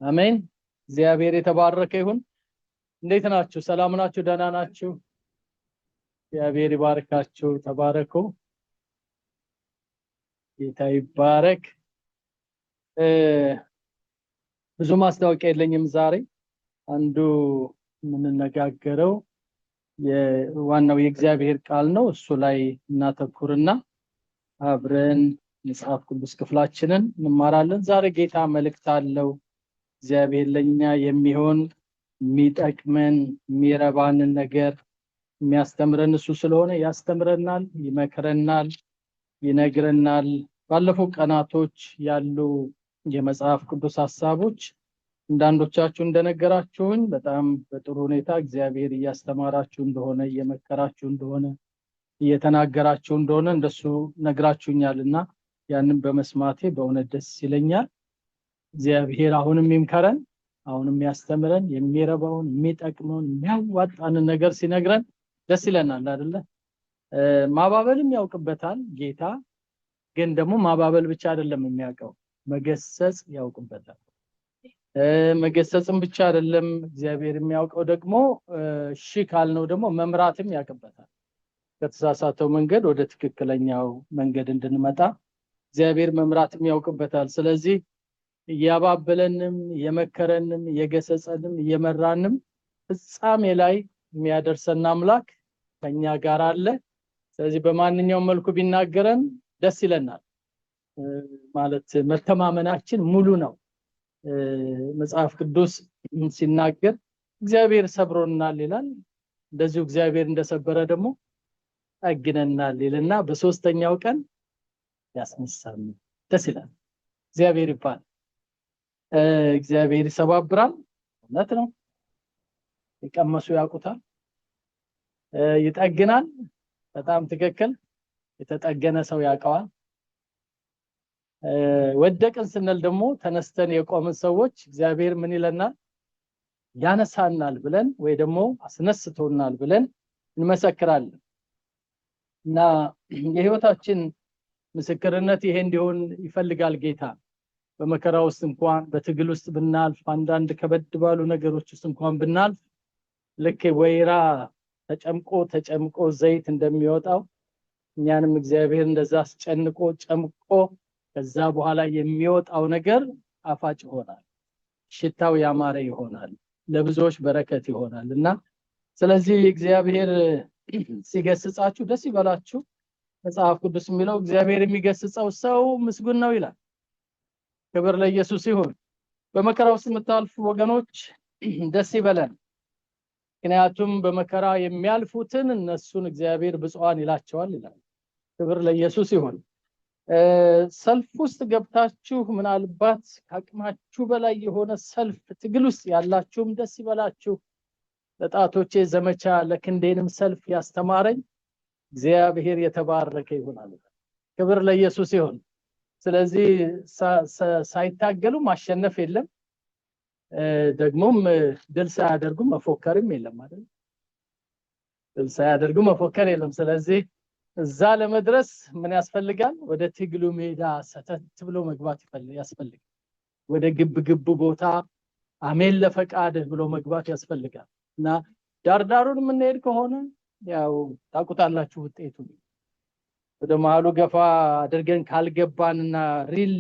አሜን። እግዚአብሔር የተባረከ ይሁን። እንዴት ናችሁ? ሰላም ናችሁ? ደህና ናችሁ? እግዚአብሔር ይባርካችሁ። ተባረኩ። ጌታ ይባረክ። ብዙ ማስታወቂያ የለኝም ዛሬ። አንዱ የምንነጋገረው የዋናው የእግዚአብሔር ቃል ነው። እሱ ላይ እናተኩርና አብረን መጽሐፍ ቅዱስ ክፍላችንን እንማራለን። ዛሬ ጌታ መልእክት አለው። እግዚአብሔር ለኛ የሚሆን የሚጠቅመን የሚረባንን ነገር የሚያስተምረን እሱ ስለሆነ ያስተምረናል፣ ይመክረናል፣ ይነግረናል። ባለፈው ቀናቶች ያሉ የመጽሐፍ ቅዱስ ሐሳቦች እንዳንዶቻችሁ እንደነገራችሁኝ በጣም በጥሩ ሁኔታ እግዚአብሔር እያስተማራችሁ እንደሆነ እየመከራችሁ እንደሆነ እየተናገራችሁ እንደሆነ እንደሱ ነግራችሁኛልና ያንን በመስማቴ በእውነት ደስ ይለኛል። እግዚአብሔር አሁንም ይምከረን፣ አሁንም ያስተምረን፣ የሚረባውን የሚጠቅመውን የሚያዋጣንን ነገር ሲነግረን ደስ ይለናል አይደለ? ማባበልም ያውቅበታል ጌታ። ግን ደግሞ ማባበል ብቻ አይደለም የሚያውቀው፣ መገሰጽ ያውቅበታል። መገሰጽም ብቻ አይደለም እግዚአብሔር የሚያውቀው፣ ደግሞ እሺ ካልነው ደግሞ መምራትም ያውቅበታል። ከተሳሳተው መንገድ ወደ ትክክለኛው መንገድ እንድንመጣ እግዚአብሔር መምራትም ያውቅበታል። ስለዚህ እያባበለንም የመከረንም የገሰጸንም የመራንም ፍጻሜ ላይ የሚያደርሰን አምላክ ከኛ ጋር አለ። ስለዚህ በማንኛውም መልኩ ቢናገረን ደስ ይለናል። ማለት መተማመናችን ሙሉ ነው። መጽሐፍ ቅዱስ ሲናገር እግዚአብሔር ሰብሮናል ይላል። እንደዚሁ እግዚአብሔር እንደሰበረ ደግሞ ጠግነናል ይልና በሶስተኛው ቀን ያስነሳል። ደስ ይላል። እግዚአብሔር ይባል። እግዚአብሔር ይሰባብራል። እውነት ነው። የቀመሱ ያውቁታል። ይጠግናል። በጣም ትክክል። የተጠገነ ሰው ያውቀዋል። ወደቅን ስንል ደግሞ ተነስተን የቆምን ሰዎች እግዚአብሔር ምን ይለናል? ያነሳናል ብለን ወይ ደግሞ አስነስቶናል ብለን እንመሰክራለን። እና የህይወታችን ምስክርነት ይሄ እንዲሆን ይፈልጋል ጌታ። በመከራ ውስጥ እንኳን በትግል ውስጥ ብናልፍ፣ አንዳንድ ከበድ ባሉ ነገሮች ውስጥ እንኳን ብናልፍ ልክ ወይራ ተጨምቆ ዘይት እንደሚወጣው እኛንም እግዚአብሔር እንደዛ አስጨንቆ ጨምቆ ከዛ በኋላ የሚወጣው ነገር አፋጭ ይሆናል፣ ሽታው ያማረ ይሆናል፣ ለብዙዎች በረከት ይሆናል። እና ስለዚህ እግዚአብሔር ሲገስጻችሁ ደስ ይበላችሁ። መጽሐፍ ቅዱስ የሚለው እግዚአብሔር የሚገስጸው ሰው ምስጉን ነው ይላል። ክብር ለኢየሱስ ይሁን። በመከራ ውስጥ የምታልፉ ወገኖች ደስ ይበለን። ምክንያቱም በመከራ የሚያልፉትን እነሱን እግዚአብሔር ብፁዓን ይላቸዋል ይላል። ክብር ለኢየሱስ ይሁን። ሰልፍ ውስጥ ገብታችሁ ምናልባት ከአቅማችሁ በላይ የሆነ ሰልፍ ትግል ውስጥ ያላችሁም ደስ ይበላችሁ። ለጣቶቼ ዘመቻ ለክንዴንም ሰልፍ ያስተማረኝ እግዚአብሔር የተባረከ ይሁን። ክብር ለኢየሱስ ይሁን። ስለዚህ ሳይታገሉ ማሸነፍ የለም፣ ደግሞም ድል ሳያደርጉ መፎከርም የለም አይደል? ድል ሳያደርጉ መፎከር የለም። ስለዚህ እዛ ለመድረስ ምን ያስፈልጋል? ወደ ትግሉ ሜዳ ሰተት ብሎ መግባት ያስፈልጋል። ወደ ግብ ቦታ አሜን ለፈቃድህ ብሎ መግባት ያስፈልጋል። እና ዳርዳሩን የምንሄድ ከሆነ ያው ታውቁታላችሁ ውጤቱ። ወደ መሃሉ ገፋ አድርገን ካልገባንና ሪል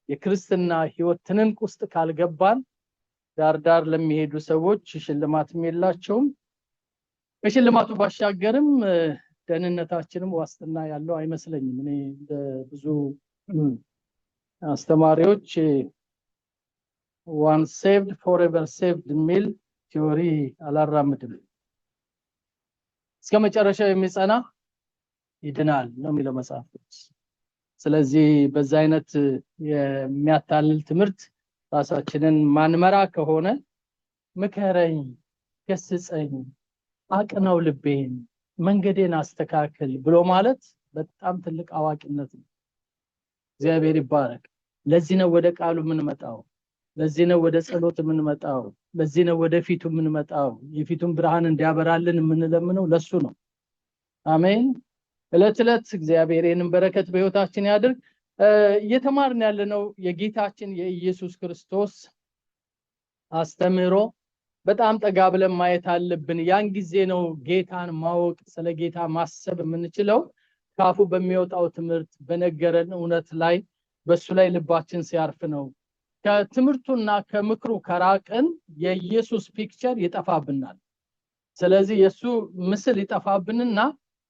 የክርስትና ህይወት ትንንቅ ውስጥ ካልገባን ዳርዳር ለሚሄዱ ሰዎች ሽልማትም የላቸውም። ከሽልማቱ ባሻገርም ደህንነታችንም ዋስትና ያለው አይመስለኝም። እኔ ብዙ አስተማሪዎች one saved forever saved የሚል ቲዮሪ አላራምድም። እስከ መጨረሻው የሚጸና ይድናል ነው የሚለው መጽሐፍ ቅዱስ። ስለዚህ በዛ አይነት የሚያታልል ትምህርት ራሳችንን ማንመራ ከሆነ ምከረኝ፣ ገስጸኝ፣ አቅናው ልቤን፣ መንገዴን አስተካክል ብሎ ማለት በጣም ትልቅ አዋቂነት ነው። እግዚአብሔር ይባረክ። ለዚህ ነው ወደ ቃሉ የምንመጣው፣ ለዚህ ነው ወደ ጸሎት የምንመጣው፣ ለዚህ ነው ወደ ፊቱ የምንመጣው። የፊቱን ብርሃን እንዲያበራልን የምንለምነው ለሱ ነው። አሜን። እለት እግዚአብሔር ይህንን በረከት በህይወታችን ያድርግ። እየተማርን ያለነው የጌታችን የኢየሱስ ክርስቶስ አስተምህሮ በጣም ጠጋ ብለን ማየት አለብን። ያን ጊዜ ነው ጌታን ማወቅ ስለ ጌታ ማሰብ የምንችለው ካፉ በሚወጣው ትምህርት በነገረን እውነት ላይ በሱ ላይ ልባችን ሲያርፍ ነው። ከትምህርቱና ከምክሩ ከራቅን የኢየሱስ ፒክቸር ይጠፋብናል። ስለዚህ የሱ ምስል ይጠፋብንና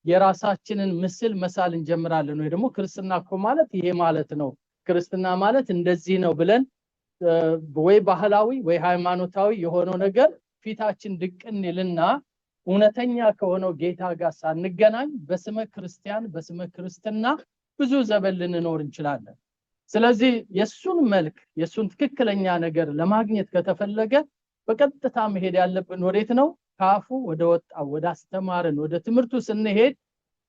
የራሳችንን ምስል መሳል እንጀምራለን። ወይ ደግሞ ክርስትና እኮ ማለት ይሄ ማለት ነው፣ ክርስትና ማለት እንደዚህ ነው ብለን ወይ ባህላዊ ወይ ሃይማኖታዊ የሆነው ነገር ፊታችን ድቅን ይልና እውነተኛ ከሆነው ጌታ ጋር ሳንገናኝ በስመ ክርስቲያን በስመ ክርስትና ብዙ ዘመን ልንኖር እንችላለን። ስለዚህ የሱን መልክ የሱን ትክክለኛ ነገር ለማግኘት ከተፈለገ በቀጥታ መሄድ ያለብን ወዴት ነው? ካፉ ወደ ወጣው ወደ አስተማረን ወደ ትምህርቱ ስንሄድ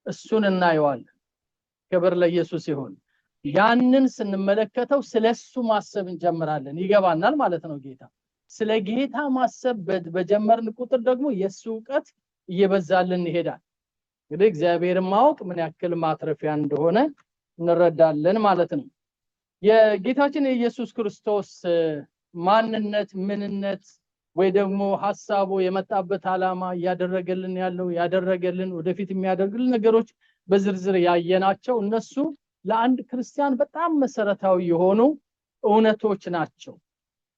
እሱን እናየዋለን። ክብር ለኢየሱስ ይሁን። ያንን ስንመለከተው ስለሱ ማሰብ እንጀምራለን፣ ይገባናል ማለት ነው። ጌታ ስለ ጌታ ማሰብ በጀመርን ቁጥር ደግሞ የሱ ዕውቀት እየበዛልን ይሄዳል። እንግዲህ እግዚአብሔርን ማወቅ ምን ያክል ማትረፊያ እንደሆነ እንረዳለን ማለት ነው። የጌታችን የኢየሱስ ክርስቶስ ማንነት ምንነት ወይ ደግሞ ሐሳቡ የመጣበት ዓላማ ያደረገልን ያለው ያደረገልን ወደፊት የሚያደርግልን ነገሮች በዝርዝር ያየናቸው እነሱ ለአንድ ክርስቲያን በጣም መሰረታዊ የሆኑ እውነቶች ናቸው።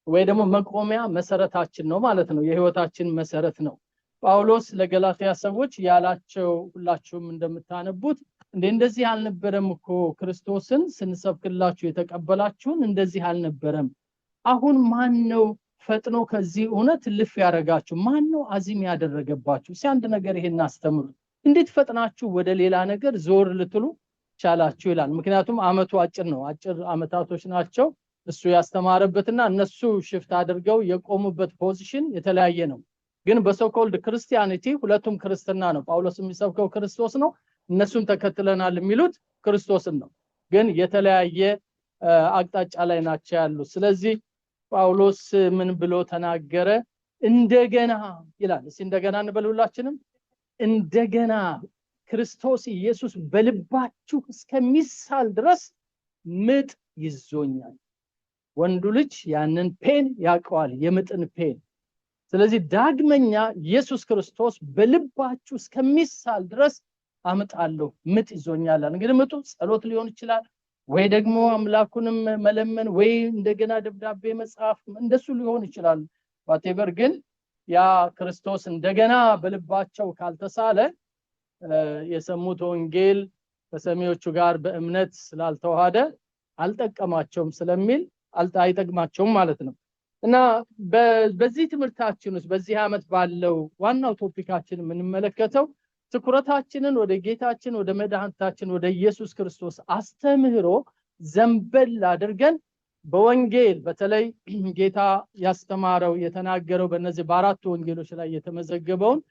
ወይ ደግሞ መቆሚያ መሰረታችን ነው ማለት ነው። የህይወታችን መሰረት ነው። ጳውሎስ ለገላትያ ሰዎች ያላቸው ሁላችሁም እንደምታነቡት እንደዚህ አልነበረም እኮ ክርስቶስን ስንሰብክላችሁ የተቀበላችሁን እንደዚህ አልነበረም። አሁን ማን ነው ፈጥኖ ከዚህ እውነት ልፍ ያረጋችሁ? ማን ነው አዚም ያደረገባችሁ? ሲያንድ ነገር ይሄን አስተምሩ። እንዴት ፈጥናችሁ ወደ ሌላ ነገር ዞር ልትሉ ቻላችሁ ይላል። ምክንያቱም አመቱ አጭር ነው፣ አጭር አመታቶች ናቸው። እሱ ያስተማረበትና እነሱ ሽፍት አድርገው የቆሙበት ፖዚሽን የተለያየ ነው። ግን በሶኮልድ ክርስቲያኒቲ ሁለቱም ክርስትና ነው። ጳውሎስ የሚሰብከው ክርስቶስ ነው፣ እነሱም ተከትለናል የሚሉት ክርስቶስን ነው። ግን የተለያየ አቅጣጫ ላይ ናቸው ያሉት። ስለዚህ ጳውሎስ ምን ብሎ ተናገረ? እንደገና ይላል። እስኪ እንደገና እንበሉላችንም። እንደገና ክርስቶስ ኢየሱስ በልባችሁ እስከሚሳል ድረስ ምጥ ይዞኛል። ወንዱ ልጅ ያንን ፔን ያውቀዋል፣ የምጥን ፔን። ስለዚህ ዳግመኛ ኢየሱስ ክርስቶስ በልባችሁ እስከሚሳል ድረስ አመጣለሁ፣ ምጥ ይዞኛል። እንግዲህ ምጡ ጸሎት ሊሆን ይችላል፣ ወይ ደግሞ አምላኩንም መለመን፣ ወይ እንደገና ደብዳቤ መጻፍ፣ እንደሱ ሊሆን ይችላል። whatever። ግን ያ ክርስቶስ እንደገና በልባቸው ካልተሳለ የሰሙት ወንጌል ከሰሚዎቹ ጋር በእምነት ስላልተዋሃደ አልጠቀማቸውም ስለሚል አይጠቅማቸውም ማለት ነው። እና በዚህ ትምህርታችን ውስጥ በዚህ አመት ባለው ዋናው ቶፒካችን የምንመለከተው ትኩረታችንን ወደ ጌታችን ወደ መድኃኒታችን ወደ ኢየሱስ ክርስቶስ አስተምህሮ ዘንበል አድርገን በወንጌል በተለይ ጌታ ያስተማረው የተናገረው በእነዚህ በአራቱ ወንጌሎች ላይ የተመዘገበውን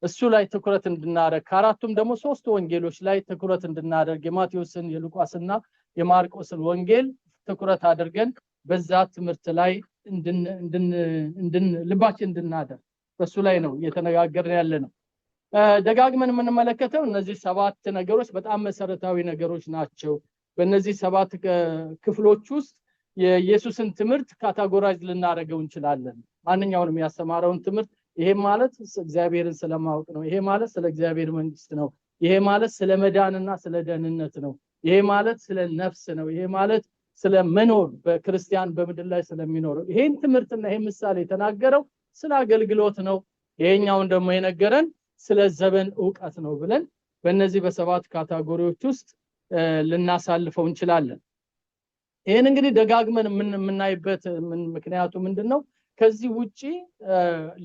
እሱ ላይ ትኩረት እንድናደርግ ከአራቱም ደግሞ ሶስት ወንጌሎች ላይ ትኩረት እንድናደርግ የማቴዎስን የሉቃስና የማርቆስን ወንጌል ትኩረት አድርገን በዛ ትምህርት ላይ ልባችን እንድናደርግ በሱ ላይ ነው እየተነጋገርን ያለነው። ደጋግመን የምንመለከተው እነዚህ ሰባት ነገሮች በጣም መሰረታዊ ነገሮች ናቸው። በእነዚህ ሰባት ክፍሎች ውስጥ የኢየሱስን ትምህርት ካታጎራይዝ ልናደርገው እንችላለን። ማንኛውንም ያስተማረውን ትምህርት ይሄ ማለት እግዚአብሔርን ስለማወቅ ነው፣ ይሄ ማለት ስለ እግዚአብሔር መንግስት ነው፣ ይሄ ማለት ስለ መዳንና ስለ ደህንነት ነው፣ ይሄ ማለት ስለ ነፍስ ነው፣ ይሄ ማለት ስለ መኖር በክርስቲያን በምድር ላይ ስለሚኖር ይሄን ትምህርትና ይሄ ምሳሌ የተናገረው ስለ አገልግሎት ነው፣ ይሄኛውን ደግሞ የነገረን ስለ ዘመን ዕውቀት ነው ብለን በእነዚህ በሰባት ካታጎሪዎች ውስጥ ልናሳልፈው እንችላለን። ይሄን እንግዲህ ደጋግመን የምናይበት ምክንያቱ ምንድነው? ከዚህ ውጪ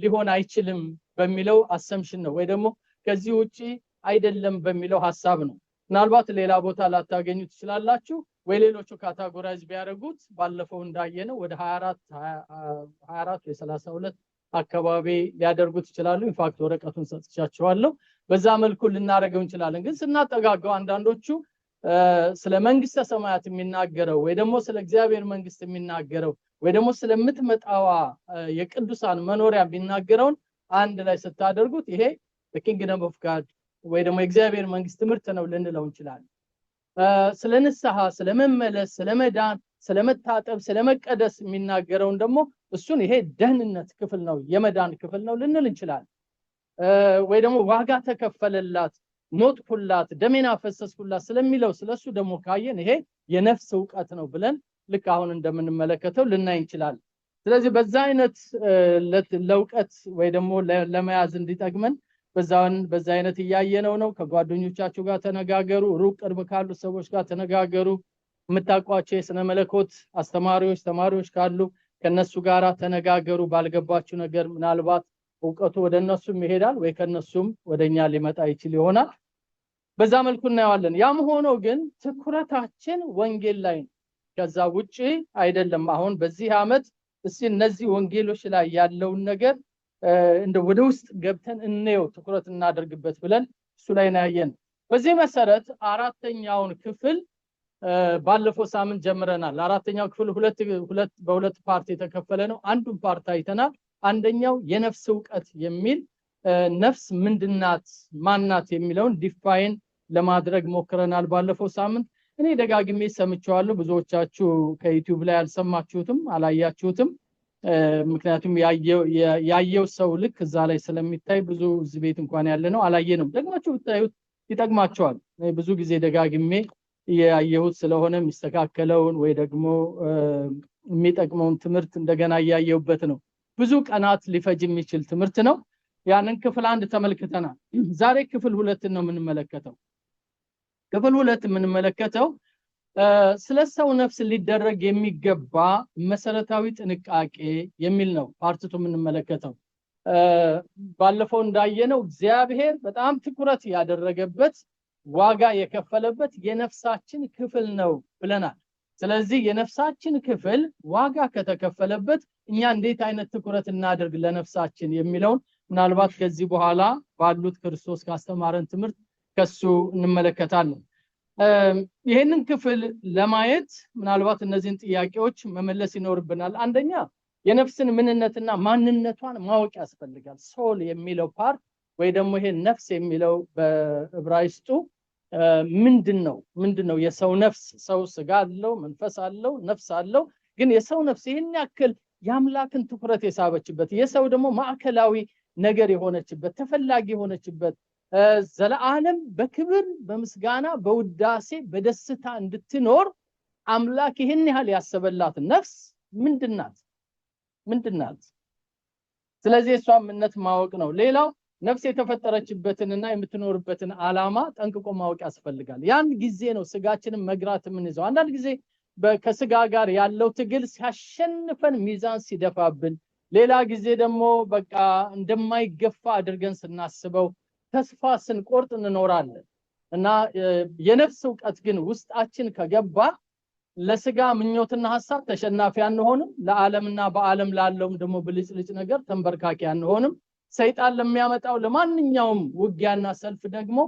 ሊሆን አይችልም በሚለው አሰምሽን ነው፣ ወይ ደግሞ ከዚህ ውጪ አይደለም በሚለው ሐሳብ ነው። ምናልባት ሌላ ቦታ ላታገኙ ትችላላችሁ፣ ወይ ሌሎቹ ካታጎራይዝ ቢያደርጉት ባለፈው እንዳየነው ወደ 24 ወይ 32 አካባቢ ሊያደርጉት ይችላሉ። ኢንፋክት ወረቀቱን ሰጥቻችኋለሁ። በዛ መልኩ ልናደርገው እንችላለን። ግን ስናጠጋጋው አንዳንዶቹ ስለ መንግስተ ሰማያት የሚናገረው ወይ ደግሞ ስለ እግዚአብሔር መንግስት የሚናገረው ወይ ደግሞ ስለምትመጣዋ የቅዱሳን መኖሪያ የሚናገረውን አንድ ላይ ስታደርጉት ይሄ the kingdom of God ወይ ደግሞ የእግዚአብሔር መንግስት ትምህርት ነው ልንለው እንችላለን። ስለ ንስሐ፣ ስለ መመለስ፣ ስለ መዳን ስለመታጠብ ስለመቀደስ የሚናገረውን ደግሞ እሱን ይሄ ደህንነት ክፍል ነው የመዳን ክፍል ነው ልንል እንችላለን። ወይ ደግሞ ዋጋ ተከፈለላት ሞትኩላት ደሜን አፈሰስኩላት ስለሚለው ስለሱ ደግሞ ካየን ይሄ የነፍስ ዕውቀት ነው ብለን ልክ አሁን እንደምንመለከተው ልናይ እንችላለን። ስለዚህ በዛ አይነት ለዕውቀት ወይ ደግሞ ለመያዝ እንዲጠቅመን በዛ አይነት ያያየነው ነው። ከጓደኞቻችሁ ጋር ተነጋገሩ፣ ሩቅ ቅርብ ካሉ ሰዎች ጋር ተነጋገሩ። የምታውቋቸው የሥነ መለኮት አስተማሪዎች ተማሪዎች ካሉ ከነሱ ጋር ተነጋገሩ። ባልገባችሁ ነገር ምናልባት ዕውቀቱ ወደነሱም ይሄዳል ወይ ከነሱም ወደኛ ሊመጣ ይችል ይሆናል። በዛ መልኩ እናየዋለን። ያም ሆኖ ግን ትኩረታችን ወንጌል ላይ ነው፣ ከዛ ውጪ አይደለም። አሁን በዚህ ዓመት እስቲ እነዚህ ወንጌሎች ላይ ያለውን ነገር እንደ ወደ ውስጥ ገብተን እንየው ትኩረት እናደርግበት ብለን እሱ ላይ ነው ያየን። በዚህ መሰረት አራተኛውን ክፍል ባለፈው ሳምንት ጀምረናል። አራተኛው ክፍል በሁለት ፓርት የተከፈለ ነው። አንዱን ፓርት አይተናል። አንደኛው የነፍስ ዕውቀት የሚል ነፍስ ምንድናት ማናት የሚለውን ዲፋይን ለማድረግ ሞክረናል ባለፈው ሳምንት። እኔ ደጋግሜ ሰምቻለሁ። ብዙዎቻችሁ ከዩቲዩብ ላይ አልሰማችሁትም አላያችሁትም። ምክንያቱም ያየው ሰው ልክ እዛ ላይ ስለሚታይ ብዙ እዚህ ቤት እንኳን ያለ ነው አላየንም። ደግማችሁ ብታዩት ይጠቅማችኋል። ብዙ ጊዜ ደጋግሜ ያየሁት ስለሆነ የሚስተካከለውን ወይ ደግሞ የሚጠቅመውን ትምህርት እንደገና ያየሁበት ነው። ብዙ ቀናት ሊፈጅ የሚችል ትምህርት ነው። ያንን ክፍል 1 ተመልክተናል። ዛሬ ክፍል 2 ነው የምንመለከተው። ክፍል 2 የምንመለከተው ስለ ሰው ነፍስ ሊደረግ የሚገባ መሰረታዊ ጥንቃቄ የሚል ነው። ፓርት 2 የምንመለከተው ባለፈው እንዳየነው እግዚአብሔር በጣም ትኩረት ያደረገበት ዋጋ የከፈለበት የነፍሳችን ክፍል ነው ብለናል። ስለዚህ የነፍሳችን ክፍል ዋጋ ከተከፈለበት እኛ እንዴት አይነት ትኩረት እናደርግ ለነፍሳችን የሚለውን ምናልባት ከዚህ በኋላ ባሉት ክርስቶስ ካስተማረን ትምህርት ከሱ እንመለከታለን። ይሄንን ክፍል ለማየት ምናልባት እነዚህን ጥያቄዎች መመለስ ይኖርብናል። አንደኛ የነፍስን ምንነትና ማንነቷን ማወቅ ያስፈልጋል። ሶል የሚለው ፓርት ወይ ደግሞ ይሄ ነፍስ የሚለው በዕብራይስጡ ምንድነው የሰው ነፍስ? ሰው ስጋ አለው፣ መንፈስ አለው፣ ነፍስ አለው። ግን የሰው ነፍስ ይሄን ያክል የአምላክን ትኩረት የሳበችበት የሰው ደግሞ ማዕከላዊ ነገር የሆነችበት ተፈላጊ የሆነችበት ዘለዓለም በክብር በምስጋና በውዳሴ በደስታ እንድትኖር አምላክ ይሄን ያህል ያሰበላት ነፍስ ምንድናት? ስለዚህ እሷን ምንነት ማወቅ ነው። ሌላው ነፍስ የተፈጠረችበትንና የምትኖርበትን ዓላማ ጠንቅቆ ማወቅ ያስፈልጋል። ያን ጊዜ ነው ስጋችንን መግራት የምንይዘው። አንዳንድ ጊዜ ከስጋ ጋር ያለው ትግል ሲያሸንፈን ሚዛን ሲደፋብን፣ ሌላ ጊዜ ደግሞ በቃ እንደማይገፋ አድርገን ስናስበው ተስፋ ስንቆርጥ እንኖራለን። እና የነፍስ ዕውቀት ግን ውስጣችን ከገባ ለስጋ ምኞትና ሐሳብ ተሸናፊ አንሆንም፣ ለዓለምና በዓለም ላለውም ደግሞ ብልጭልጭ ነገር ተንበርካኪ አንሆንም። ሰይጣን ለሚያመጣው ለማንኛውም ውጊያና ሰልፍ ደግሞ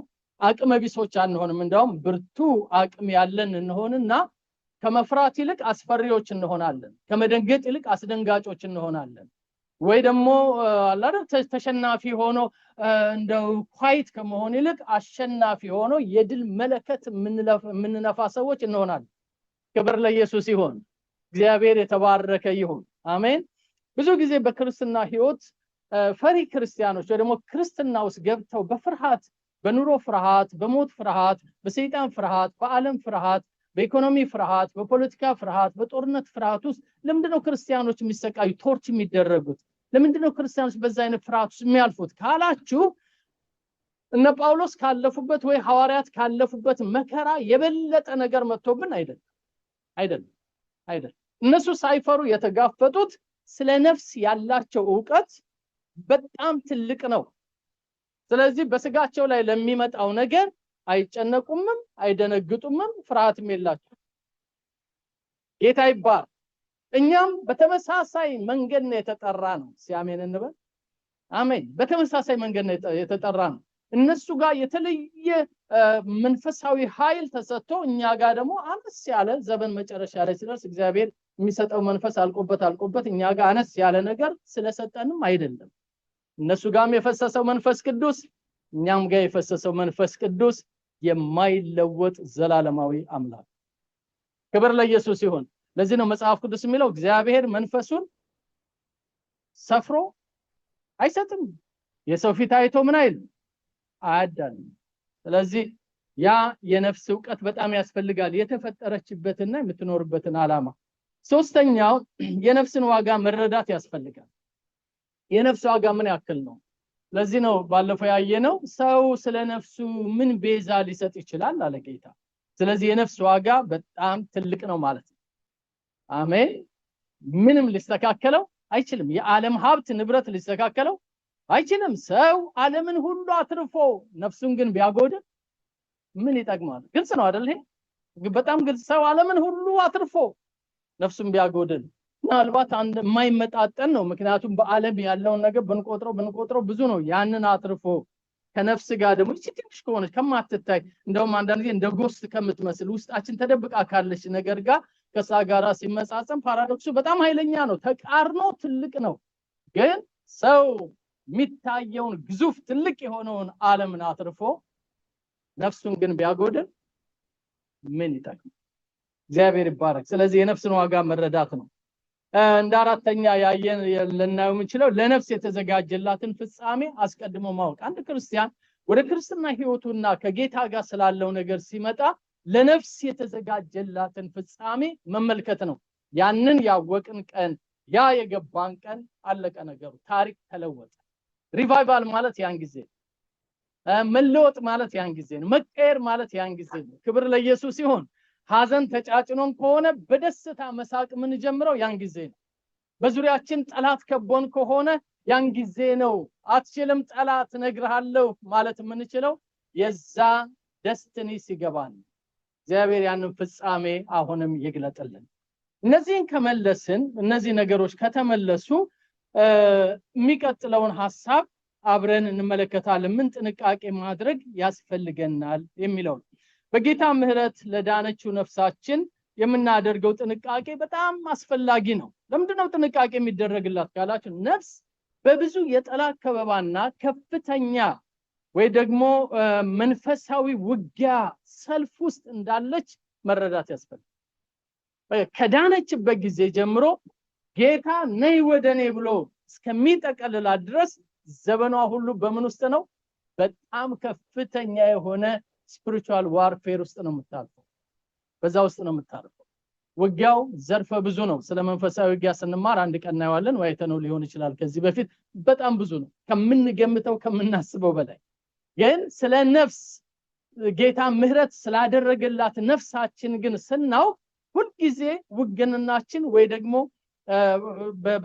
አቅመ ቢሶች አንሆንም። እንደውም ብርቱ አቅም ያለን እንሆንና ከመፍራት ይልቅ አስፈሪዎች እንሆናለን፣ ከመደንገጥ ይልቅ አስደንጋጮች እንሆናለን። ወይ ደግሞ አላደር ተሸናፊ ሆኖ እንደው ኳይት ከመሆን ይልቅ አሸናፊ ሆኖ የድል መለከት የምንነፋ ሰዎች እንሆናለን። ክብር ለኢየሱስ ይሁን። እግዚአብሔር የተባረከ ይሁን። አሜን። ብዙ ጊዜ በክርስትና ህይወት ፈሪ ክርስቲያኖች ወይ ደግሞ ክርስትና ውስጥ ገብተው በፍርሃት በኑሮ ፍርሃት፣ በሞት ፍርሃት፣ በሰይጣን ፍርሃት፣ በዓለም ፍርሃት፣ በኢኮኖሚ ፍርሃት፣ በፖለቲካ ፍርሃት፣ በጦርነት ፍርሃት ውስጥ ለምንድነው ክርስቲያኖች የሚሰቃዩ ቶርች የሚደረጉት? ለምንድነው ክርስቲያኖች በዛ አይነት ፍርሃት ውስጥ የሚያልፉት ካላችሁ እነ ጳውሎስ ካለፉበት ወይ ሐዋርያት ካለፉበት መከራ የበለጠ ነገር መጥቶብን አይደለም። እነሱ ሳይፈሩ የተጋፈጡት ስለ ነፍስ ያላቸው ዕውቀት በጣም ትልቅ ነው። ስለዚህ በስጋቸው ላይ ለሚመጣው ነገር አይጨነቁምም፣ አይደነግጡምም፣ ፍርሃትም የላቸው። ጌታ ይባርክ። እኛም በተመሳሳይ መንገድ ነው የተጠራ ነው። ሲአሜን እንበል። አሜን። በተመሳሳይ መንገድ ነው የተጠራ ነው። እነሱ ጋር የተለየ መንፈሳዊ ኃይል ተሰጥቶ እኛ ጋር ደግሞ አነስ ያለ ዘመን መጨረሻ ላይ ሲደርስ እግዚአብሔር የሚሰጠው መንፈስ አልቆበት እኛ ጋር አነስ ያለ ነገር ስለሰጠንም አይደለም። እነሱ ጋርም የፈሰሰው መንፈስ ቅዱስ እኛም ጋር የፈሰሰው መንፈስ ቅዱስ የማይለወጥ ዘላለማዊ አምላክ። ክብር ለኢየሱስ ይሁን። ለዚህ ነው መጽሐፍ ቅዱስ የሚለው እግዚአብሔር መንፈሱን ሰፍሮ አይሰጥም፣ የሰው ፊት አይቶ ምን አይል አያዳልም። ስለዚህ ያ የነፍስ ዕውቀት በጣም ያስፈልጋል፣ የተፈጠረችበትና የምትኖርበትን ዓላማ። ሶስተኛው የነፍስን ዋጋ መረዳት ያስፈልጋል። የነፍስ ዋጋ ምን ያክል ነው? ለዚህ ነው ባለፈው ያየነው ሰው ስለ ነፍሱ ምን ቤዛ ሊሰጥ ይችላል አለ ጌታ። ስለዚህ የነፍስ ዋጋ በጣም ትልቅ ነው ማለት ነው። አሜን። ምንም ሊስተካከለው አይችልም። የዓለም ሀብት ንብረት ሊስተካከለው አይችልም። ሰው ዓለምን ሁሉ አትርፎ ነፍሱን ግን ቢያጎድል ምን ይጠቅማል? ግልጽ ነው አይደል? ይሄ በጣም ግልጽ። ሰው ዓለምን ሁሉ አትርፎ ነፍሱን ቢያጎድል ምናልባት አንድ የማይመጣጠን ነው። ምክንያቱም በዓለም ያለውን ነገር ብንቆጥረው ብዙ ነው። ያንን አትርፎ ከነፍስ ጋር ደግሞ ትንሽ ከሆነች ከማትታይ እንደውም አንዳንድ ጊዜ እንደ ጎስት ከምትመስል ውስጣችን ተደብቃ ካለች ነገር ጋር ከሳ ጋራ ሲመጻጸም ፓራዶክሱ በጣም ኃይለኛ ነው። ተቃርኖ ትልቅ ነው። ግን ሰው የሚታየውን ግዙፍ ትልቅ የሆነውን ዓለምን አትርፎ ነፍሱን ግን ቢያጎድል ምን ይጠቅማል? እግዚአብሔር ይባረክ። ስለዚህ የነፍስን ዋጋ መረዳት ነው። እንደ አራተኛ ያየን ልናየው የምንችለው ለነፍስ የተዘጋጀላትን ፍጻሜ አስቀድሞ ማወቅ። አንድ ክርስቲያን ወደ ክርስትና ህይወቱና ከጌታ ጋር ስላለው ነገር ሲመጣ ለነፍስ የተዘጋጀላትን ፍጻሜ መመልከት ነው። ያንን ያወቅን ቀን፣ ያ የገባን ቀን አለቀ ነገሩ። ታሪክ ተለወጠ። ሪቫይቫል ማለት ያን ጊዜ ነው። መለወጥ ማለት ያን ጊዜ ነው። መቀየር ማለት ያን ጊዜ ነው። ክብር ለኢየሱስ ይሁን። ሐዘን ተጫጭኖን ከሆነ በደስታ መሳቅ ምን ጀምረው ያን ጊዜ ነው። በዙሪያችን ጠላት ከቦን ከሆነ ያን ጊዜ ነው። አትችልም ጠላት ነግርሃለሁ ማለት የምንችለው የዛ ደስቲኒ ሲገባን። እግዚአብሔር ያንን ፍጻሜ አሁንም ይግለጥልን። እነዚህን ከመለስን፣ እነዚህ ነገሮች ከተመለሱ የሚቀጥለውን ሐሳብ አብረን እንመለከታለን። ምን ጥንቃቄ ማድረግ ያስፈልገናል የሚለው በጌታ ምህረት ለዳነችው ነፍሳችን የምናደርገው ጥንቃቄ በጣም አስፈላጊ ነው። ለምንድነው ጥንቃቄ የሚደረግላት ካላችሁ ነፍስ በብዙ የጠላት ከበባና ከፍተኛ ወይ ደግሞ መንፈሳዊ ውጊያ ሰልፍ ውስጥ እንዳለች መረዳት ያስፈልጋል። ከዳነችበት ጊዜ ጀምሮ ጌታ ነይ ወደኔ ብሎ እስከሚጠቀልላት ድረስ ዘመኗ ሁሉ በምን ውስጥ ነው? በጣም ከፍተኛ የሆነ ስፒሪቹዋል ዋርፌር ውስጥ ነው የምታልፈው። በዛ ውስጥ ነው የምታልፈው። ውጊያው ዘርፈ ብዙ ነው። ስለ መንፈሳዊ ውጊያ ስንማር አንድ ቀን እናየዋለን። ወይተነው ሊሆን ይችላል ከዚህ በፊት። በጣም ብዙ ነው ከምንገምተው ከምናስበው በላይ። ግን ስለ ነፍስ ጌታ ምህረት ስላደረገላት ነፍሳችን ግን ስናው ሁልጊዜ ውግንናችን ወይ ደግሞ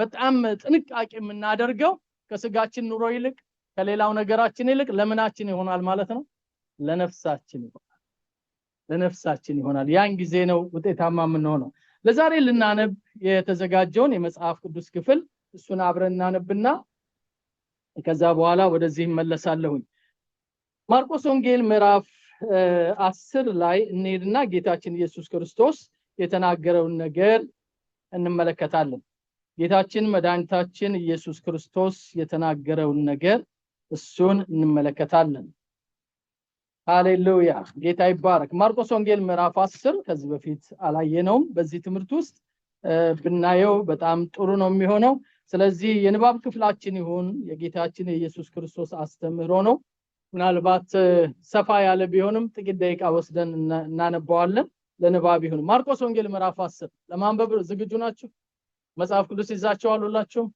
በጣም ጥንቃቄ የምናደርገው ከስጋችን ኑሮ ይልቅ ከሌላው ነገራችን ይልቅ ለምናችን ይሆናል ማለት ነው? ለነፍሳችን ይሆናል። ለነፍሳችን ይሆናል። ያን ጊዜ ነው ውጤታማ የምንሆነው። ለዛሬ ልናነብ የተዘጋጀውን የመጽሐፍ ቅዱስ ክፍል እሱን አብረን እናነብና ከዛ በኋላ ወደዚህ መለሳለሁኝ። ማርቆስ ወንጌል ምዕራፍ 10 ላይ እንሄድና ጌታችን ኢየሱስ ክርስቶስ የተናገረውን ነገር እንመለከታለን። ጌታችን መድኃኒታችን ኢየሱስ ክርስቶስ የተናገረውን ነገር እሱን እንመለከታለን። ሃሌሉያ፣ ጌታ ይባረክ። ማርቆስ ወንጌል ምዕራፍ 10 ከዚህ በፊት አላየነውም። በዚህ ትምህርት ውስጥ ብናየው በጣም ጥሩ ነው የሚሆነው። ስለዚህ የንባብ ክፍላችን ይሁን የጌታችን የኢየሱስ ክርስቶስ አስተምህሮ ነው። ምናልባት ሰፋ ያለ ቢሆንም ጥቂት ደቂቃ ወስደን እናነባዋለን። ለንባብ ይሁን። ማርቆስ ወንጌል ምዕራፍ 10 ለማንበብ ዝግጁ ናችሁ? መጽሐፍ ቅዱስ ይዛችኋል ሁላችሁም?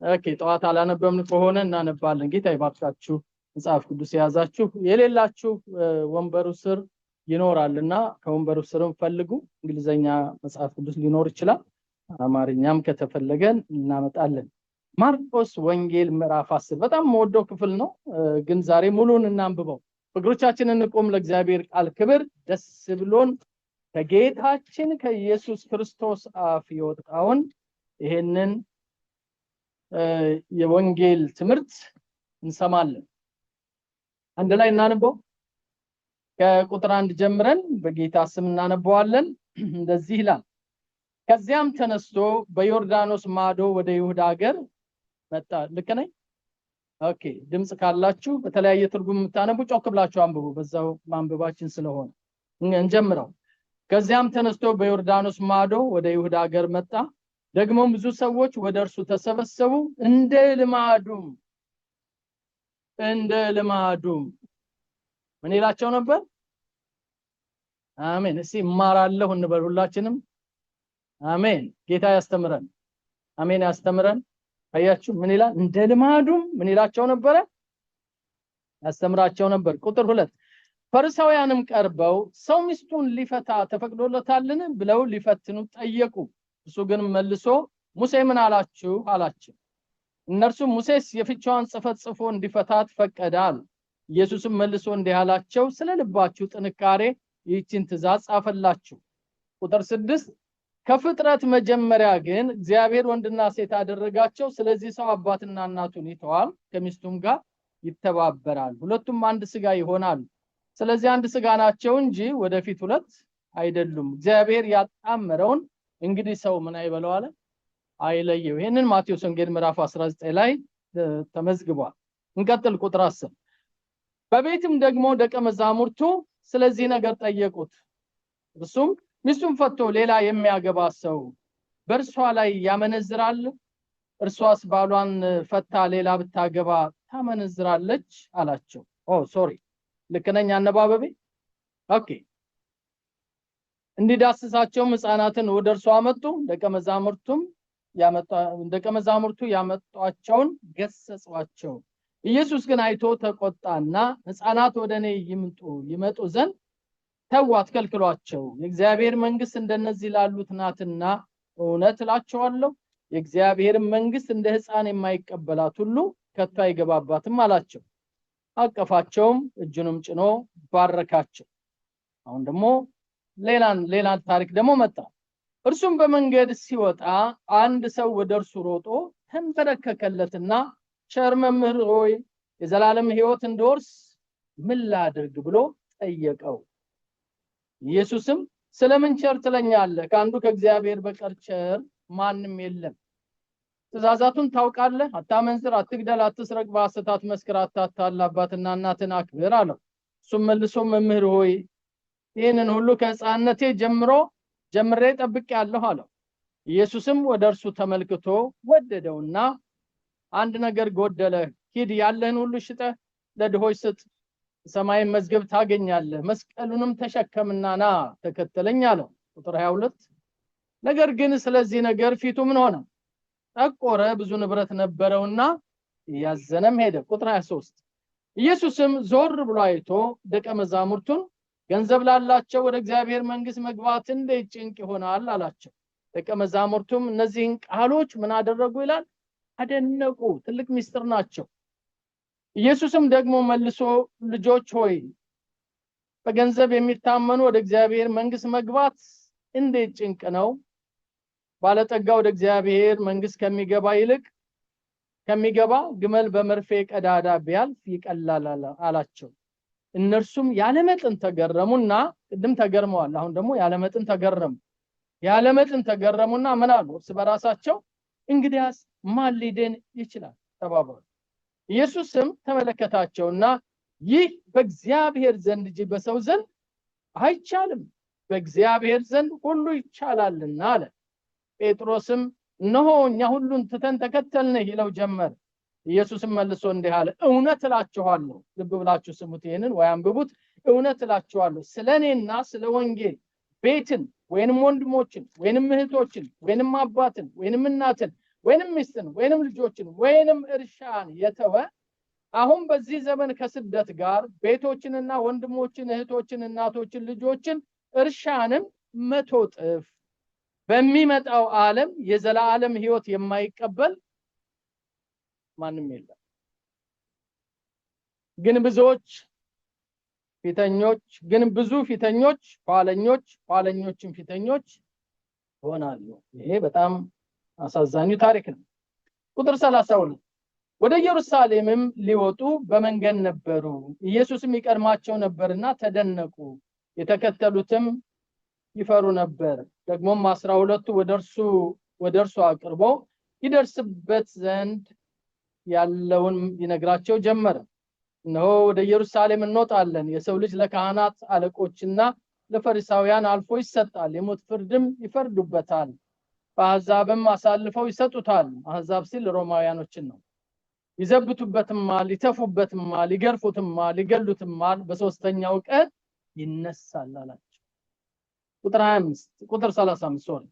ኦኬ፣ ጠዋት አላነበብን ከሆነ እናነባለን። ጌታ ይባርካችሁ። መጽሐፍ ቅዱስ የያዛችሁ የሌላችሁ ወንበሩ ስር ይኖራልና ከወንበሩ ስርም ፈልጉ። እንግሊዘኛ መጽሐፍ ቅዱስ ሊኖር ይችላል፣ አማርኛም ከተፈለገን እናመጣለን። ማርቆስ ወንጌል ምዕራፍ 10 በጣም የምወደው ክፍል ነው፣ ግን ዛሬ ሙሉን እናንብበው። እግሮቻችንን እንቆም። ለእግዚአብሔር ቃል ክብር ደስ ብሎን ከጌታችን ከኢየሱስ ክርስቶስ አፍ የወጣውን ይሄንን የወንጌል ትምህርት እንሰማለን። አንድ ላይ እናነበው። ከቁጥር 1 ጀምረን በጌታ ስም እናነበዋለን። እንደዚህ ይላል። ከዚያም ተነስቶ በዮርዳኖስ ማዶ ወደ ይሁዳ ሀገር መጣ። ልክ ነኝ? ኦኬ። ድምጽ ካላችሁ በተለያየ ትርጉም የምታነቡ ጮክ ብላችሁ አንብቡ። በዛው ማንበባችን ስለሆነ እንጀምረው። ከዚያም ተነስቶ በዮርዳኖስ ማዶ ወደ ይሁዳ ሀገር መጣ። ደግሞም ብዙ ሰዎች ወደ እርሱ ተሰበሰቡ። እንደ ልማዱም ምን ይላቸው ነበር? አሜን። እስቲ እማራለሁ እንበል ሁላችንም። አሜን። ጌታ ያስተምረን። አሜን ያስተምረን። አያችሁ ምን ይላል? እንደ ልማዱም ምን ይላቸው ነበር? ያስተምራቸው ነበር። ቁጥር 2 ፈሪሳውያንም ቀርበው ሰው ሚስቱን ሊፈታ ተፈቅዶለታልን ብለው ሊፈትኑ ጠየቁ። እሱ ግን መልሶ ሙሴ ምን አላችሁ አላቸው። እነርሱም ሙሴስ የፍቻዋን ጽሕፈት ጽፎ እንዲፈታት ፈቀደ አሉ። ኢየሱስም መልሶ እንዲህ አላቸው፣ ስለ ልባችሁ ጥንካሬ ይህችን ትእዛዝ ጻፈላችሁ። ቁጥር 6 ከፍጥረት መጀመሪያ ግን እግዚአብሔር ወንድና ሴት አደረጋቸው። ስለዚህ ሰው አባትና እናቱን ይተዋል፣ ከሚስቱም ጋር ይተባበራል፣ ሁለቱም አንድ ስጋ ይሆናሉ። ስለዚህ አንድ ስጋ ናቸው እንጂ ወደፊት ሁለት አይደሉም። እግዚአብሔር ያጣመረውን እንግዲህ ሰው ምን አይበለው አለ? አይለየው። ይሄንን ማቴዎስ ወንጌል ምዕራፍ 19 ላይ ተመዝግቧል። እንቀጥል። ቁጥር 10 በቤትም ደግሞ ደቀ መዛሙርቱ ስለዚህ ነገር ጠየቁት። እርሱም ሚስቱን ፈቶ ሌላ የሚያገባ ሰው በእርሷ ላይ ያመነዝራል? እርሷስ ባሏን ፈታ ሌላ ብታገባ ታመነዝራለች አላቸው። ሶሪ ልክ ነኝ አነባበቤ? ኦኬ። እንዲዳስሳቸውም ሕፃናትን ወደ እርሱ አመጡ። ደቀ መዛሙርቱ ያመጧቸውን ገሰጿቸው። ኢየሱስ ግን አይቶ ተቆጣና ሕፃናት ወደኔ ይመጡ ዘንድ ተው አትከልክሏቸው፣ የእግዚአብሔር መንግስት እንደነዚህ ላሉት ናትና እውነት እላችኋለሁ የእግዚአብሔር መንግስት እንደ ሕፃን የማይቀበላት ሁሉ ከቶ አይገባባትም አላቸው። አቀፋቸውም እጁንም ጭኖ ባረካቸው። አሁን ደግሞ ሌላ ታሪክ ደግሞ መጣ። እርሱም በመንገድ ሲወጣ አንድ ሰው ወደ እርሱ ሮጦ ተንበረከከለትና ቸር መምህር ሆይ የዘላለም ሕይወት እንድወርስ ምን ላድርግ ብሎ ጠየቀው። ኢየሱስም ስለምን ቸር ትለኛለህ? ከአንዱ ከእግዚአብሔር በቀር ቸር ማንም የለም። ትእዛዛቱን ታውቃለህ? አታመንዝር፣ አትግደል፣ አትስረቅ፣ በሐሰት አትመስክር፣ አታታልል፣ አባትና እናትን አክብር አለው። እሱም መልሶ መምህር ሆይ ይህንን ሁሉ ከሕፃንነቴ ጀምሬ ጠብቄአለሁ አለው። ኢየሱስም ወደ እርሱ ተመልክቶ ወደደውና አንድ ነገር ጎደለህ፣ ሂድ ያለህን ሁሉ ሽጠህ ለድሆች ስጥ፣ ሰማይን መዝገብ ታገኛለህ፣ መስቀሉንም ተሸከምና ና ተከተለኝ አለው። ቁጥር 22 ነገር ግን ስለዚህ ነገር ፊቱ ምን ሆነ? ጠቆረ፣ ብዙ ንብረት ነበረውና ያዘነም ሄደ። ቁጥር 23 ኢየሱስም ዞር ብሎ አይቶ ደቀ መዛሙርቱን ገንዘብ ላላቸው ወደ እግዚአብሔር መንግስት መግባት እንዴት ጭንቅ ይሆናል አላቸው። ደቀ መዛሙርቱም እነዚህን ቃሎች ምን አደረጉ ይላል? አደነቁ። ትልቅ ሚስጥር ናቸው። ኢየሱስም ደግሞ መልሶ ልጆች ሆይ በገንዘብ የሚታመኑ ወደ እግዚአብሔር መንግስት መግባት እንዴት ጭንቅ ነው፣ ባለጠጋ ወደ እግዚአብሔር መንግስት ከሚገባ ግመል በመርፌ ቀዳዳ ቢያልፍ ይቀላል አላቸው። እነርሱም ያለመጠን ተገረሙና ቅድም ተገርመዋል፣ አሁን ደግሞ ያለመጠን ተገረሙና ምን አሉ? እርስ በራሳቸው እንግዲያስ ማን ሊድን ይችላል ተባባሉ። ኢየሱስም ተመለከታቸውና ይህ በእግዚአብሔር ዘንድ እንጂ በሰው ዘንድ አይቻልም፣ በእግዚአብሔር ዘንድ ሁሉ ይቻላልና አለ። ጴጥሮስም እነሆ እኛ ሁሉን ትተን ተከተልንህ ይለው ጀመር። ኢየሱስም መልሶ እንዲህ አለ፣ እውነት እላችኋለሁ፣ ልብ ብላችሁ ስሙት ይሄንን ወይ አንብቡት። እውነት እላችኋለሁ ስለኔና ስለ ወንጌል ቤትን ወይንም ወንድሞችን ወይንም እህቶችን ወይንም አባትን ወይንም እናትን ወይንም ሚስትን ወይንም ልጆችን ወይንም እርሻን የተወ አሁን በዚህ ዘመን ከስደት ጋር ቤቶችንና ወንድሞችን እህቶችን እናቶችን ልጆችን እርሻንም 100 እጥፍ በሚመጣው ዓለም የዘላለም ሕይወት የማይቀበል ማንም የለም። ግን ብዙ ፊተኞች ኋለኞችም ፊተኞች ይሆናሉ። ይሄ በጣም አሳዛኙ ታሪክ ነው። ቁጥር 32 ወደ ኢየሩሳሌምም ሊወጡ በመንገድ ነበሩ። ኢየሱስም ይቀድማቸው ነበርና ተደነቁ፣ የተከተሉትም ይፈሩ ነበር። ደግሞም 12ቱ ወደ እርሱ አቅርቦ ይደርስበት ዘንድ ያለውን ይነግራቸው ጀመረ። እነሆ ወደ ኢየሩሳሌም እንወጣለን፣ የሰው ልጅ ለካህናት አለቆችና ለፈሪሳውያን አልፎ ይሰጣል፣ የሞት ፍርድም ይፈርዱበታል፣ በአሕዛብም አሳልፈው ይሰጡታል። አሕዛብ ሲል ሮማውያኖችን ነው። ይዘብቱበትማል፣ ይተፉበትማል፣ ይገርፉትማል፣ ይገሉትማል፣ በሶስተኛው ቀን ይነሳል አላቸው። ቁጥር 35 ሶሪ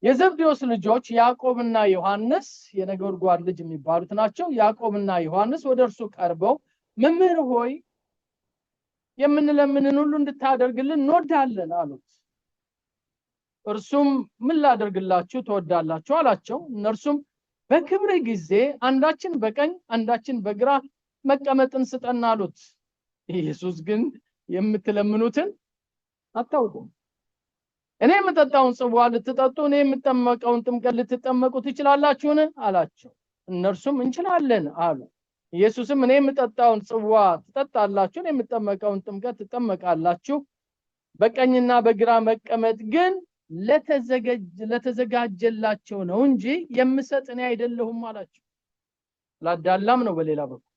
የዘብዴዎስ ልጆች ያዕቆብና ዮሐንስ የነጎድጓድ ልጅ የሚባሉት ናቸው። ያዕቆብና ዮሐንስ ወደ እርሱ ቀርበው መምህር ሆይ የምንለምንን ሁሉ እንድታደርግልን እንወዳለን አሉት። እርሱም ምን ላደርግላችሁ ትወዳላችሁ አላቸው። እነርሱም በክብር ጊዜ አንዳችን በቀኝ አንዳችን በግራ መቀመጥን ስጠን አሉት። ኢየሱስ ግን የምትለምኑትን አታውቁም፣ እኔ የምጠጣውን ጽዋ ልትጠጡ እኔ የምጠመቀውን ጥምቀት ልትጠመቁ ትችላላችሁን አላቸው። እነርሱም እንችላለን አሉ። ኢየሱስም እኔ የምጠጣውን ጽዋ ትጠጣላችሁ እኔ የምጠመቀውን ጥምቀት ትጠመቃላችሁ፣ በቀኝና በግራ መቀመጥ ግን ለተዘጋጀላቸው ነው እንጂ የምሰጥ እኔ አይደለሁም አላቸው። ላዳላም ነው በሌላ በኩል።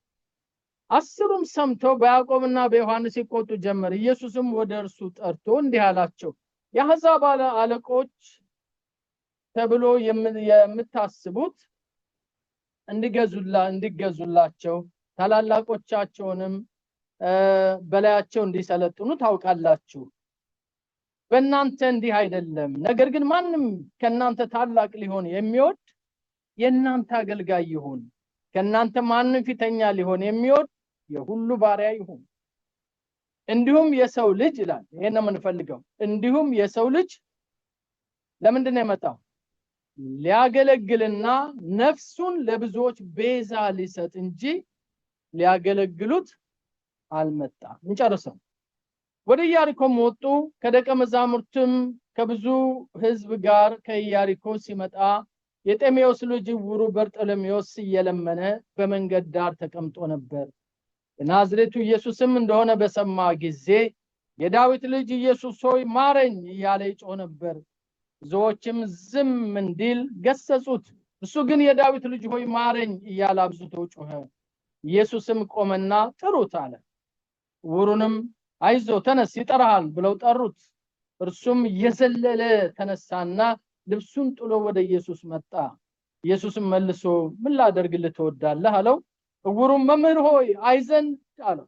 አስሩም ሰምተው በያዕቆብና በዮሐንስ ይቆጡ ጀመር። ኢየሱስም ወደ እርሱ ጠርቶ እንዲህ አላቸው፣ የአሕዛብ አለቆች ተብሎ የምታስቡት እንዲገዙላቸው ታላላቆቻቸውንም በላያቸው እንዲሰለጥኑ ታውቃላችሁ። በእናንተ እንዲህ አይደለም። ነገር ግን ማንም ከእናንተ ታላቅ ሊሆን የሚወድ የእናንተ አገልጋይ ይሁን። ከእናንተ ማንም ፊተኛ ሊሆን የሚወድ የሁሉ ባሪያ ይሁን። እንዲሁም የሰው ልጅ ይላል። ይሄን ነው የምንፈልገው። እንዲሁም የሰው ልጅ ለምንድን ነው የመጣው? ሊያገለግልና ነፍሱን ለብዙዎች ቤዛ ሊሰጥ እንጂ ሊያገለግሉት አልመጣም። እንጨርሰው። ወደ ኢያሪኮም ወጡ። ከደቀ መዛሙርቱም ከብዙ ሕዝብ ጋር ከኢያሪኮ ሲመጣ የጤሜዎስ ልጅ ዕውሩ በርጤሜዎስ እየለመነ በመንገድ ዳር ተቀምጦ ነበር። የናዝሬቱ ኢየሱስም እንደሆነ በሰማ ጊዜ የዳዊት ልጅ ኢየሱስ ሆይ ማረኝ እያለ ይጮህ ነበር። ብዙዎችም ዝም እንዲል ገሰጹት። እሱ ግን የዳዊት ልጅ ሆይ ማረኝ እያለ አብዝቶ ጮኸ። ኢየሱስም ቆመና ጥሩት አለ። ዕውሩንም አይዞ ተነስ ይጠራሃል ብለው ጠሩት። እርሱም እየዘለለ ተነሳና ልብሱን ጥሎ ወደ ኢየሱስ መጣ። ኢየሱስም መልሶ ምን ላደርግልህ ትወዳለህ አለው። ዕውሩም መምህር ሆይ አይ ዘንድ አለው።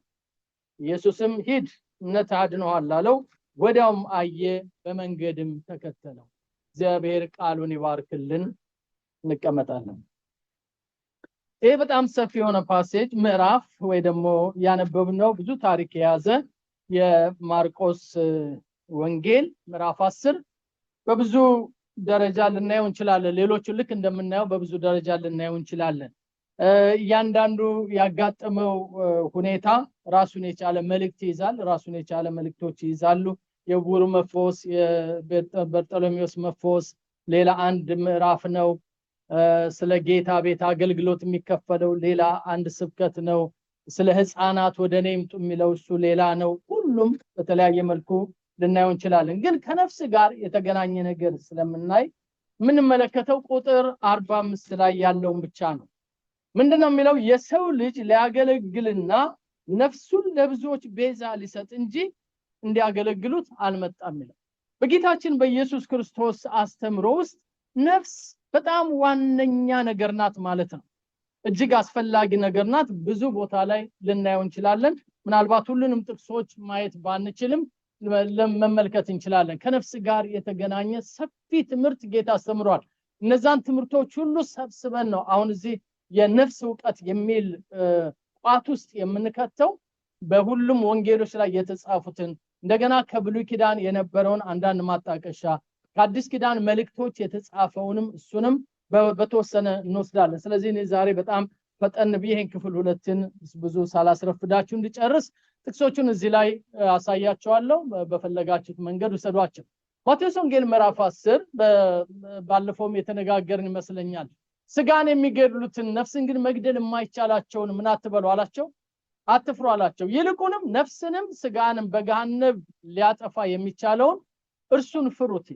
ኢየሱስም ሂድ እምነትህ አድኖሃል አለው። ወዲያውም አየ፣ በመንገድም ተከተለው። እግዚአብሔር ቃሉን ይባርክልን። እንቀመጣለን። ይሄ በጣም ሰፊ የሆነ ፓሴጅ ምዕራፍ ወይ ደግሞ ያነበብነው ብዙ ታሪክ የያዘ የማርቆስ ወንጌል ምዕራፍ 10 በብዙ ደረጃ ልናየው እንችላለን። ሌሎቹ ልክ እንደምናየው በብዙ ደረጃ ልናየው እንችላለን። እያንዳንዱ ያጋጠመው ሁኔታ ራሱን የቻለ መልእክት ይዛል፣ ራሱን የቻለ መልእክቶች ይዛሉ። የዕውሩ መፈወስ፣ የበርጤሜዎስ መፈወስ ሌላ አንድ ምዕራፍ ነው። ስለ ጌታ ቤት አገልግሎት የሚከፈለው ሌላ አንድ ስብከት ነው። ስለ ሕፃናት ወደ እኔ ይምጡ የሚለው እሱ ሌላ ነው። ሁሉም በተለያየ መልኩ ልናየው እንችላለን። ግን ከነፍስ ጋር የተገናኘ ነገር ስለምናይ የምንመለከተው ቁጥር 45 ላይ ያለውን ብቻ ነው። ምንድነው የሚለው? የሰው ልጅ ሊያገለግልና ነፍሱን ለብዙዎች ቤዛ ሊሰጥ እንጂ እንዲያገለግሉት አልመጣም ይላል። በጌታችን በኢየሱስ ክርስቶስ አስተምሮ ውስጥ ነፍስ በጣም ዋነኛ ነገር ናት ማለት ነው። እጅግ አስፈላጊ ነገር ናት። ብዙ ቦታ ላይ ልናየው እንችላለን። ምናልባት ሁሉንም ጥቅሶች ማየት ባንችልም ለመመልከት እንችላለን። ከነፍስ ጋር የተገናኘ ሰፊ ትምህርት ጌታ አስተምሯል። እነዛን ትምህርቶች ሁሉ ሰብስበን ነው አሁን እዚህ የነፍስ ዕውቀት የሚል ቋት ውስጥ የምንከተው። በሁሉም ወንጌሎች ላይ የተጻፉትን እንደገና ከብሉይ ኪዳን የነበረውን አንዳንድ ማጣቀሻ ከአዲስ ኪዳን መልእክቶች የተጻፈውንም እሱንም በተወሰነ እንወስዳለን። ስለዚህ እኔ ዛሬ በጣም ፈጠን ብዬ ይሄን ክፍል 2ን ብዙ ሳላስረፍዳችሁ እንድጨርስ ጥቅሶቹን እዚህ ላይ አሳያቸዋለሁ። በፈለጋችሁት መንገድ ውሰዷቸው። ማቴዎስ ወንጌል ምዕራፍ 10 ባለፈውም የተነጋገርን ይመስለኛል። ስጋን የሚገድሉትን ነፍስን ግን መግደል የማይቻላቸውን ምን አትበሉ አላቸው? አትፍሩ አላቸው። ይልቁንም ነፍስንም ስጋንም በገሃነም ሊያጠፋ የሚቻለውን እርሱን ፍሩት።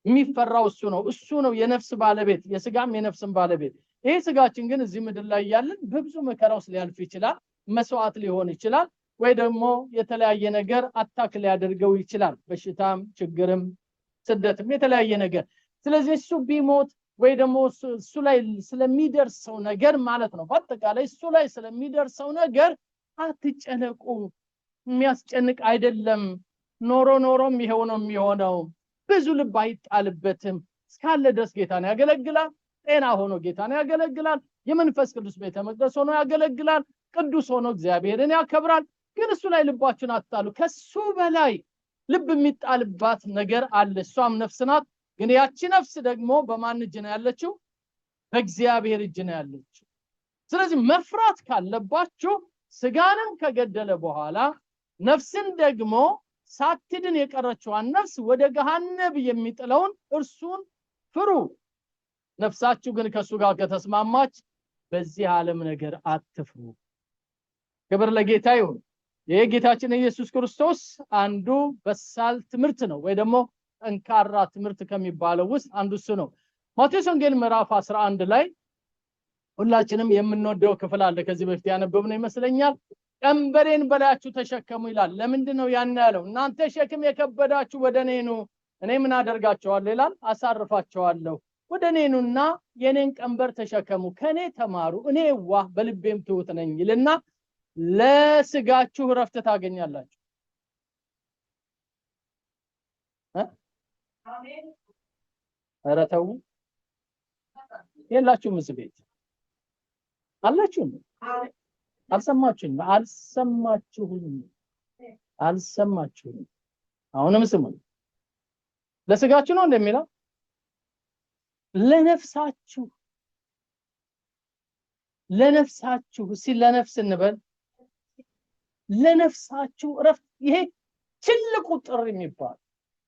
የሚፈራው እሱ ነው። እሱ ነው የነፍስ ባለቤት፣ የስጋም የነፍስም ባለቤት። ይሄ ስጋችን ግን እዚህ ምድር ላይ ያለን በብዙ መከራ ውስጥ ሊያልፍ ይችላል፣ መስዋዕት ሊሆን ይችላል። ወይ ደግሞ የተለያየ ነገር አታክ ሊያደርገው ይችላል። በሽታም ችግርም ስደትም የተለያየ ነገር። ስለዚህ እሱ ቢሞት ወይ ደግሞ እሱ ላይ ስለሚደርሰው ነገር ማለት ነው በአጠቃላይ እሱ ላይ ስለሚደርሰው ነገር አትጨነቁ። የሚያስጨንቅ አይደለም። ኖሮም ይሄው ነው የሚሆነው። ብዙ ልብ አይጣልበትም። እስካለ ድረስ ጌታን ያገለግላል። ጤና ሆኖ ጌታን ያገለግላል። የመንፈስ ቅዱስ ቤተ መቅደስ ሆኖ ያገለግላል። ቅዱስ ሆኖ እግዚአብሔርን ያከብራል። ግን እሱ ላይ ልባችሁን አትጣሉ። ከሱ በላይ ልብ የሚጣልባት ነገር አለ። እሷም ነፍስ ናት። ግን ያቺ ነፍስ ደግሞ በማን እጅ ነው ያለችው? በእግዚአብሔር እጅ ነው ያለችው። ስለዚህ መፍራት ካለባችሁ ስጋንም ከገደለ በኋላ ነፍስን ደግሞ ሳትድን የቀረችዋን ነፍስ ወደ ገሃነም የሚጥለውን እርሱን ፍሩ። ነፍሳችሁ ግን ከሱ ጋር ከተስማማች በዚህ ዓለም ነገር አትፍሩ። ክብር ለጌታ ይሁን። የጌታችን ኢየሱስ ክርስቶስ አንዱ በሳል ትምህርት ነው ወይ ደግሞ ጠንካራ ትምህርት ከሚባለው ውስጥ አንዱ እሱ ነው። ማቴዎስ ወንጌል ምዕራፍ 11 ላይ ሁላችንም የምንወደው ክፍል አለ። ከዚህ በፊት ያነበብነው ይመስለኛል። ቀንበሬን በላያችሁ ተሸከሙ ይላል። ለምንድን ነው ያን ያለው? እናንተ ሸክም የከበዳችሁ ወደኔ ኑ፣ እኔ ምን አደርጋችኋለሁ ይላል? አሳርፋችኋለሁ። ወደኔ ኑና የኔን ቀንበር ተሸከሙ፣ ከኔ ተማሩ፣ እኔ ዋህ በልቤም ትሁት ነኝ ይልና ለስጋችሁ ረፍት ታገኛላችሁ። አሜን። ኧረ ተው የላችሁም እዚህ ቤት አላችሁም? አልሰማችሁም። አሁንም ስሙ። ለስጋችሁ ነው እንደሚለው ለነፍሳችሁ ለነፍስ እንበል። ለነፍሳችሁ ረፍት። ይሄ ትልቁ ጥሪ የሚባል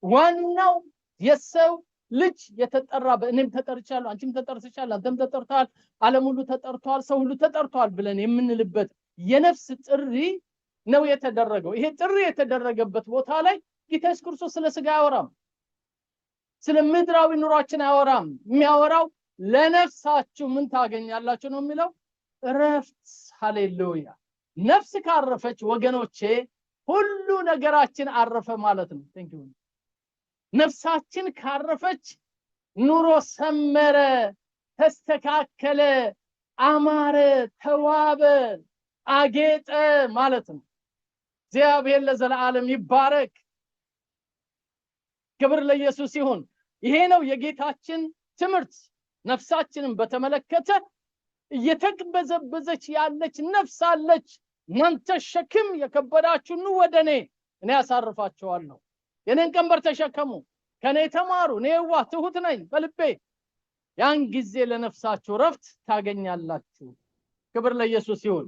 ዋናው የሰው ልጅ የተጠራ እኔም ተጠርቻለሁ፣ አንቺም ተጠርተሻል፣ አንተም ተጠርተሃል፣ ዓለም ሁሉ ተጠርቷል፣ ሰው ሁሉ ተጠርቷል ብለን የምንልበት የነፍስ ጥሪ ነው የተደረገው። ይሄ ጥሪ የተደረገበት ቦታ ላይ ጌታ ኢየሱስ ክርስቶስ ስለ ስጋ አያወራም፣ ስለ ምድራዊ ኑሯችን አያወራም። የሚያወራው ለነፍሳችሁ ምን ታገኛላችሁ ነው የሚለው። ረፍት። ሃሌሉያ። ነፍስ ካረፈች ወገኖቼ ሁሉ ነገራችን አረፈ ማለት ነው። ቴንክ ዩ። ነፍሳችን ካረፈች ኑሮ ሰመረ፣ ተስተካከለ፣ አማረ፣ ተዋበ፣ አጌጠ ማለት ነው። እግዚአብሔር ለዘላለም ይባረክ። ክብር ለኢየሱስ ይሁን። ይሄ ነው የጌታችን ትምህርት። ነፍሳችንን በተመለከተ እየተቅበዘበዘች ያለች ነፍስ አለች። እናንተ ሸክም የከበዳችሁ ኑ ወደኔ፣ እኔ አሳርፋችኋለሁ። የኔን ቀንበር ተሸከሙ፣ ከኔ ተማሩ፣ እኔ ዋህ ትሁት ነኝ በልቤ። ያን ጊዜ ለነፍሳችሁ ረፍት ታገኛላችሁ። ክብር ለኢየሱስ ይሁን።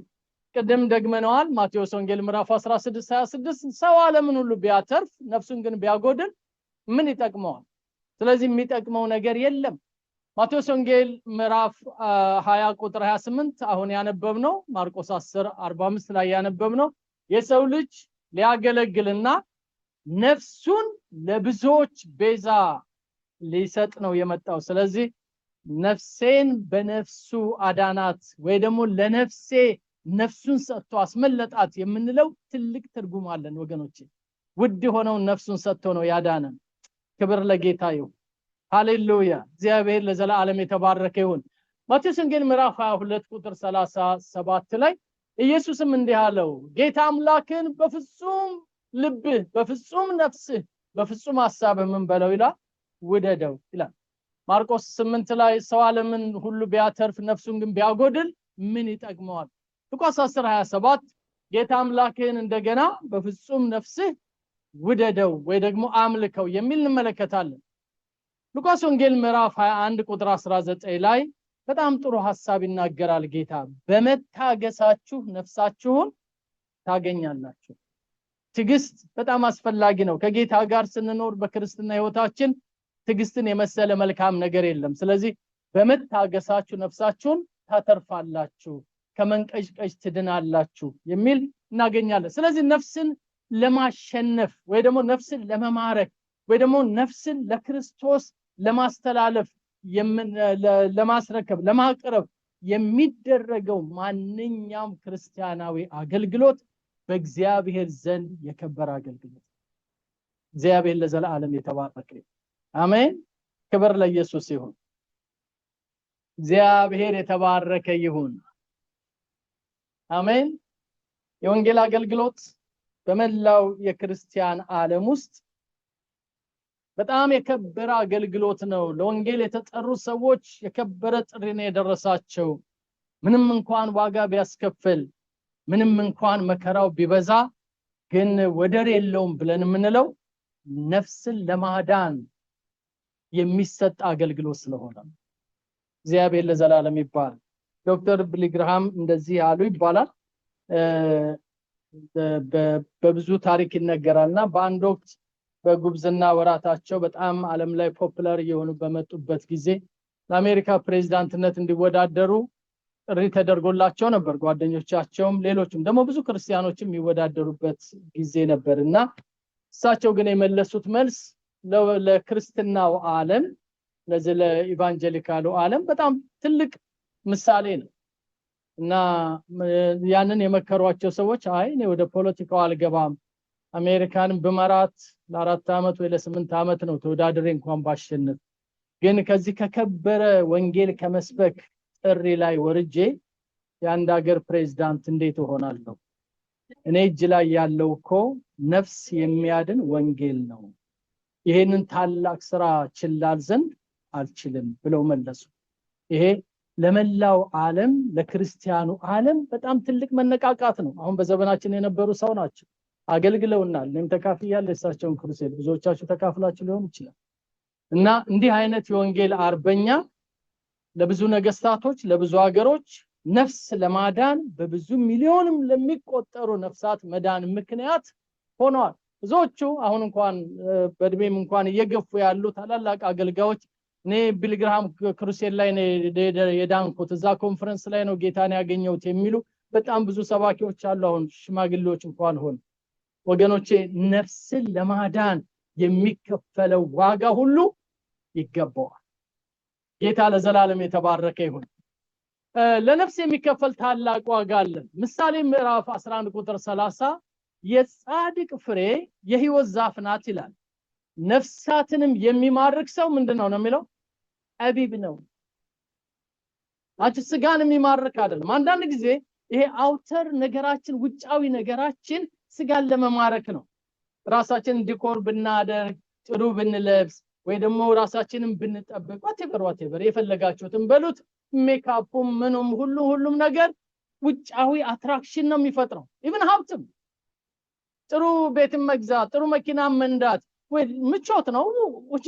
ቅድም ደግመነዋል። ማቴዎስ ወንጌል ምዕራፍ 16:26 ሰው ዓለምን ሁሉ ቢያተርፍ ነፍሱን ግን ቢያጎድል ምን ይጠቅመዋል? ስለዚህ የሚጠቅመው ነገር የለም። ማቴዎስ ወንጌል ምዕራፍ 20 ቁጥር 28 አሁን ያነበብነው፣ ማርቆስ 10:45 ላይ ያነበብነው የሰው ልጅ ሊያገለግልና ነፍሱን ለብዙዎች ቤዛ ሊሰጥ ነው የመጣው። ስለዚህ ነፍሴን በነፍሱ አዳናት ወይ ደግሞ ለነፍሴ ነፍሱን ሰጥቶ አስመለጣት የምንለው ትልቅ ትርጉም አለን ወገኖቼ። ውድ ሆነው ነፍሱን ሰጥቶ ነው ያዳነን። ክብር ለጌታ ይሁን። ሃሌሉያ። እግዚአብሔር ለዘላለም የተባረከ ይሁን። ማቴዎስ ወንጌል ምዕራፍ 22 ቁጥር 37 ላይ ኢየሱስም እንዲህ አለው፣ ጌታ አምላክን በፍጹም ልብህ፣ በፍጹም ነፍስህ፣ በፍጹም ሐሳብህ ምን በለው ይላል? ውደደው ይላል። ማርቆስ 8 ላይ ሰው ዓለምን ሁሉ ቢያተርፍ ነፍሱን ግን ቢያጎድል ምን ይጠቅመዋል? ሉቃስ 10:27 ጌታ አምላክህን እንደገና በፍጹም ነፍስህ ውደደው ወይ ደግሞ አምልከው የሚል እንመለከታለን። ሉቃስ ወንጌል ምዕራፍ 21 ቁጥር 19 ላይ በጣም ጥሩ ሐሳብ ይናገራል ጌታ። በመታገሳችሁ ነፍሳችሁን ታገኛላችሁ። ትዕግስት በጣም አስፈላጊ ነው። ከጌታ ጋር ስንኖር በክርስትና ህይወታችን ትዕግስትን የመሰለ መልካም ነገር የለም። ስለዚህ በመታገሳችሁ ነፍሳችሁን ታተርፋላችሁ፣ ከመንቀዥቀዥ ትድናላችሁ የሚል እናገኛለን። ስለዚህ ነፍስን ለማሸነፍ ወይ ደግሞ ነፍስን ለመማረክ ወይ ደግሞ ነፍስን ለክርስቶስ ለማስተላለፍ ለማስረከብ ለማቅረብ የሚደረገው ማንኛውም ክርስቲያናዊ አገልግሎት በእግዚአብሔር ዘንድ የከበረ አገልግሎት። እግዚአብሔር ለዘላለም የተባረከ ይሁን። አሜን። ክብር ለኢየሱስ ይሁን። እግዚአብሔር የተባረከ ይሁን። አሜን። የወንጌል አገልግሎት በመላው የክርስቲያን ዓለም ውስጥ በጣም የከበረ አገልግሎት ነው። ለወንጌል የተጠሩ ሰዎች የከበረ ጥሪ ነው የደረሳቸው። ምንም እንኳን ዋጋ ቢያስከፍል፣ ምንም እንኳን መከራው ቢበዛ ግን ወደር የለውም ብለን የምንለው ነፍስን ለማዳን የሚሰጥ አገልግሎት ስለሆነ እግዚአብሔር ለዘላለም ይባረክ። ዶክተር ቢሊ ግርሃም እንደዚህ ያሉ ይባላል። በብዙ ታሪክ ይነገራልና በአንድ ወቅት በጉብዝና ወራታቸው በጣም ዓለም ላይ ፖፑላር የሆኑ በመጡበት ጊዜ ለአሜሪካ ፕሬዝዳንትነት እንዲወዳደሩ ጥሪ ተደርጎላቸው ነበር። ጓደኞቻቸውም ሌሎችም ደግሞ ብዙ ክርስቲያኖችም የሚወዳደሩበት ጊዜ ነበርና እሳቸው ግን የመለሱት መልስ ለክርስትናው ዓለም ለኢቫንጀሊካሉ ዓለም በጣም ትልቅ ምሳሌ ነው እና ያንን የመከሯቸው ሰዎች አይ እኔ ወደ ፖለቲካው አልገባም፣ አሜሪካንን በመራት ለ4 አመት ወይ ለ8 አመት ነው ተወዳድሬ እንኳን ባሸንፍ፣ ግን ከዚህ ከከበረ ወንጌል ከመስበክ ጥሪ ላይ ወርጄ የአንድ ሀገር ፕሬዝዳንት እንዴት ሆናለሁ? እኔ እጅ ላይ ያለው እኮ ነፍስ የሚያድን ወንጌል ነው። ይሄንን ታላቅ ስራ ችላል ዘንድ አልችልም ብለው መለሱ። ይሄ ለመላው ዓለም ለክርስቲያኑ ዓለም በጣም ትልቅ መነቃቃት ነው። አሁን በዘመናችን የነበሩ ሰው ናቸው፣ አገልግለውናል። እኔም ተካፍያለሁ የእሳቸውን ክሩሴድ፣ ብዙዎቻችሁ ተካፍላችሁ ሊሆን ይችላል። እና እንዲህ አይነት የወንጌል አርበኛ ለብዙ ነገስታቶች ለብዙ ሀገሮች ነፍስ ለማዳን በብዙ ሚሊዮንም ለሚቆጠሩ ነፍሳት መዳን ምክንያት ሆነዋል። ብዙዎቹ አሁን እንኳን በእድሜም እንኳን እየገፉ ያሉ ታላላቅ አገልጋዮች እኔ ቢሊ ግርሃም ክሩሴድ ላይ የዳንኩት እዛ ኮንፈረንስ ላይ ነው ጌታን ያገኘሁት የሚሉ በጣም ብዙ ሰባኪዎች አሉ። አሁን ሽማግሌዎች እንኳን ሆነ ወገኖቼ ነፍስን ለማዳን የሚከፈለው ዋጋ ሁሉ ይገባዋል። ጌታ ለዘላለም የተባረከ ይሁን። ለነፍስ የሚከፈል ታላቅ ዋጋ አለ። ምሳሌ ምዕራፍ 11 ቁጥር 30 የጻድቅ ፍሬ የሕይወት ዛፍ ናት ይላል። ነፍሳትንም የሚማርክ ሰው ምንድነው ነው የሚለው? ጠቢብ ነው። ስጋን የሚማርክ አይደለም። አንዳንድ ጊዜ ይሄ አውተር ነገራችን ውጫዊ ነገራችን ስጋን ለመማረክ ነው። ራሳችንን ዲኮር ብናደርግ፣ ጥሩ ብንለብስ ወይ ደግሞ ራሳችንን ብንጠብቅ whatever የፈለጋችሁትን በሉት ሜካፑም ምኑም ሁሉም ነገር ውጫዊ አትራክሽን ነው የሚፈጥረው። ኢቭን ሀብትም ጥሩ ቤት መግዛት ጥሩ መኪና መንዳት ወይ ምቾት ነው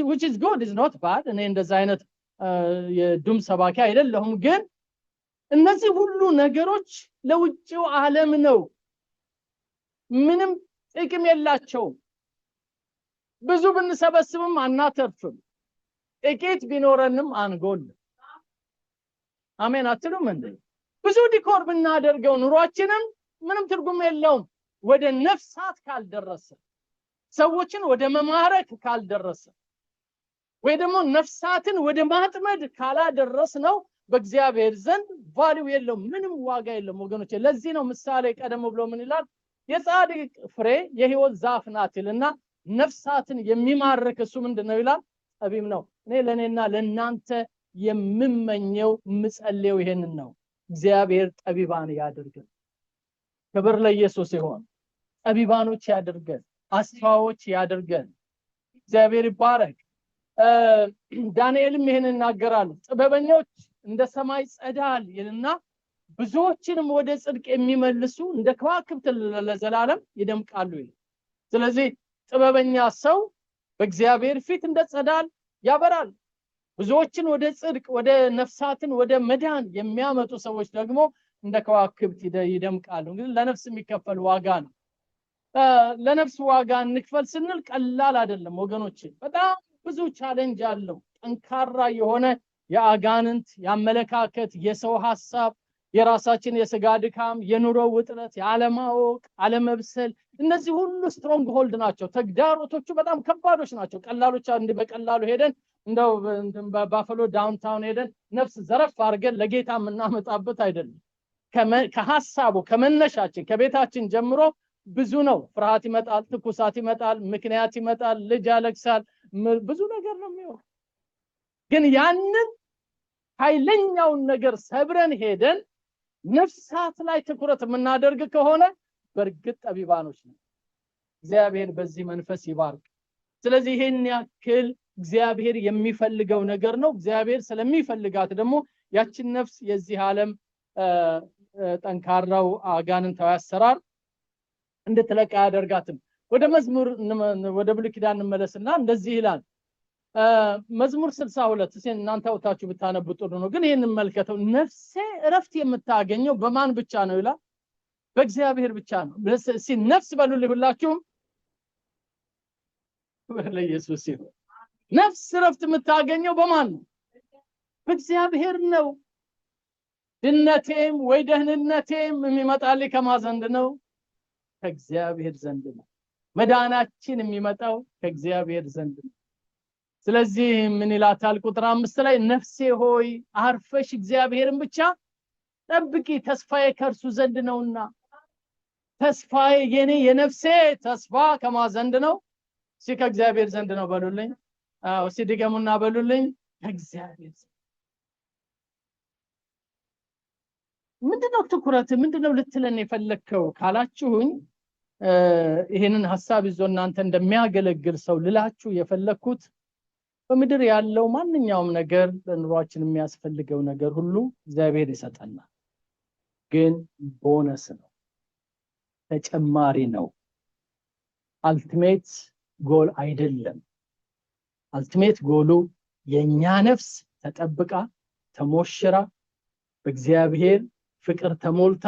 which is good is not bad። እኔ እንደዛ አይነት የዱም ሰባኪ አይደለሁም፣ ግን እነዚህ ሁሉ ነገሮች ለውጭው ዓለም ነው፣ ምንም ጥቅም የላቸውም። ብዙ ብንሰበስብም አናተርፍም፣ ጥቂት ቢኖረንም አንጎል። አሜን አትሉም እንዴ? ብዙ ዲኮር ብናደርገው ኑሯችንም ምንም ትርጉም የለውም ወደ ነፍሳት ካልደረሰ፣ ሰዎችን ወደ መማረክ ካልደረሰ፣ ወይ ደግሞ ነፍሳትን ወደ ማጥመድ ካላደረስ ነው በእግዚአብሔር ዘንድ ቫልዩ የለውም፣ ምንም ዋጋ የለውም ወገኖቼ። ለዚህ ነው ምሳሌ ቀደም ብሎ ምን ይላል? የጻድቅ ፍሬ የሕይወት ዛፍ ናት ይልና ነፍሳትን የሚማርክ እሱ ምንድነው ይላል? ጠቢብ ነው። እኔ ለኔና ለናንተ የምመኘው ምጸልየው ይሄንን ነው። እግዚአብሔር ጠቢባን ያድርገን። ክብር ለኢየሱስ ይሁን። ጠቢባኖች ያድርገን፣ አስተዋዮች ያድርገን። እግዚአብሔር ይባረክ። ዳንኤልም ይሄንን ይናገራል። ጥበበኞች እንደ ሰማይ ጸዳል ይልና ብዙዎችንም ወደ ጽድቅ የሚመልሱ እንደ ከዋክብት ለዘላለም ይደምቃሉ ይላል። ስለዚህ ጥበበኛ ሰው በእግዚአብሔር ፊት እንደ ጸዳል ያበራል። ብዙዎችን ወደ ጽድቅ ወደ ነፍሳትን ወደ መዳን የሚያመጡ ሰዎች ደግሞ እንደ ከዋክብት ይደምቃሉ። እንግዲህ ለነፍስ የሚከፈል ዋጋ ነው። ለነፍስ ዋጋ እንክፈል ስንል ቀላል አይደለም ወገኖቼ። በጣም ብዙ ቻሌንጅ አለው። ጠንካራ የሆነ የአጋንንት ያመለካከት የሰው ሐሳብ የራሳችን የስጋ ድካም የኑሮ ውጥረት ያለማወቅ አለመብሰል እነዚህ ሁሉ ስትሮንግ ሆልድ ናቸው። ተግዳሮቶቹ በጣም ከባዶች ናቸው። ቀላሎች እንደ በቀላሉ ሄደን እንደው ባፈሎ ዳውንታውን ሄደን ነፍስ ዘረፍ አድርገን ለጌታ የምናመጣበት አይደለም። ከሐሳቡ ከመነሻችን ከቤታችን ጀምሮ ብዙ ነው። ፍርሃት ይመጣል፣ ትኩሳት ይመጣል፣ ምክንያት ይመጣል፣ ልጅ ያለቅሳል፣ ብዙ ነገር ነው የሚሆነው። ግን ያንን ኃይለኛውን ነገር ሰብረን ሄደን ነፍሳት ላይ ትኩረት የምናደርግ ከሆነ በእርግጥ ጠቢባኖች ነን። እግዚአብሔር በዚህ መንፈስ ይባርክ። ስለዚህ ይሄን ያክል እግዚአብሔር የሚፈልገው ነገር ነው። እግዚአብሔር ስለሚፈልጋት ደግሞ ያችን ነፍስ የዚህ ዓለም ጠንካራው አጋንንታዊ አሰራር እንድትለቃ ያደርጋትም። ወደ መዝሙር ወደ ብሉይ ኪዳን እንመለስና እንደዚህ ይላል። መዝሙር 62 እናንተ አውታችሁ ብታነቡ ጥሩ ነው። ግን ይሄንን መልከተው ነፍሴ እረፍት የምታገኘው በማን ብቻ ነው ይላል? በእግዚአብሔር ብቻ ነው። እስኪ ነፍስ በሉልኝ ሁላችሁም። ለኢየሱስ ይሁን። ነፍስ እረፍት የምታገኘው በማን ነው? በእግዚአብሔር ነው። ድነቴም ወይ ደህንነቴም የሚመጣልኝ ከማን ዘንድ ነው? ከእግዚአብሔር ዘንድ ነው። መዳናችን የሚመጣው ከእግዚአብሔር ዘንድ ነው። ስለዚህ ምን ይላታል? ቁጥር 5 ላይ ነፍሴ ሆይ አርፈሽ እግዚአብሔርን ብቻ ጠብቂ፣ ተስፋዬ ከእርሱ ዘንድ ነውና። ተስፋዬ የኔ የነፍሴ ተስፋ ከማን ዘንድ ነው? ከእግዚአብሔር ዘንድ ነው በሉልኝ። ድገሙና በሉልኝ። ከእግዚአብሔር ዘንድ። ምንድነው ትኩረት? ምንድነው ልትለን የፈለከው ካላችሁኝ ይሄንን ሐሳብ ይዞ እናንተ እንደሚያገለግል ሰው ልላችሁ የፈለኩት በምድር ያለው ማንኛውም ነገር ለኑሯችን የሚያስፈልገው ነገር ሁሉ እግዚአብሔር ይሰጠናል። ግን ቦነስ ነው፣ ተጨማሪ ነው። አልቲሜት ጎል አይደለም። አልቲሜት ጎሉ የኛ ነፍስ ተጠብቃ ተሞሽራ በእግዚአብሔር ፍቅር ተሞልታ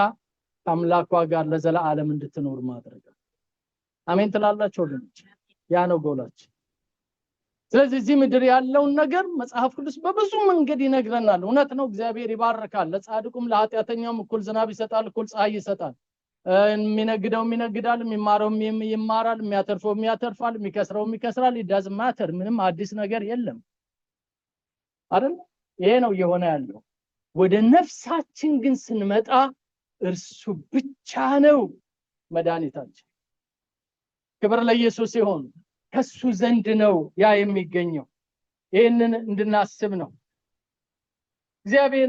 ከአምላኳ ጋር ለዘላለም እንድትኖር ማድረግ። አሜን ትላላችሁ ወገኖች? ያ ነው ጎላችን። ስለዚህ እዚህ ምድር ያለውን ነገር መጽሐፍ ቅዱስ በብዙ መንገድ ይነግረናል። እውነት ነው፣ እግዚአብሔር ይባርካል። ለጻድቁም ለኃጢአተኛውም እኩል ዝናብ ይሰጣል፣ እኩል ፀሐይ ይሰጣል። የሚነግደው ይነግዳል፣ የሚማረው ይማራል፣ የሚያተርፈው ያተርፋል፣ የሚከስረው ይከስራል። ይዳዝ ማተር ምንም አዲስ ነገር የለም አይደል? ይሄ ነው እየሆነ ያለው። ወደ ነፍሳችን ግን ስንመጣ እርሱ ብቻ ነው መድኃኒታችን። ክብር ለኢየሱስ ይሁን። ከሱ ዘንድ ነው ያ የሚገኘው። ይሄንን እንድናስብ ነው። እግዚአብሔር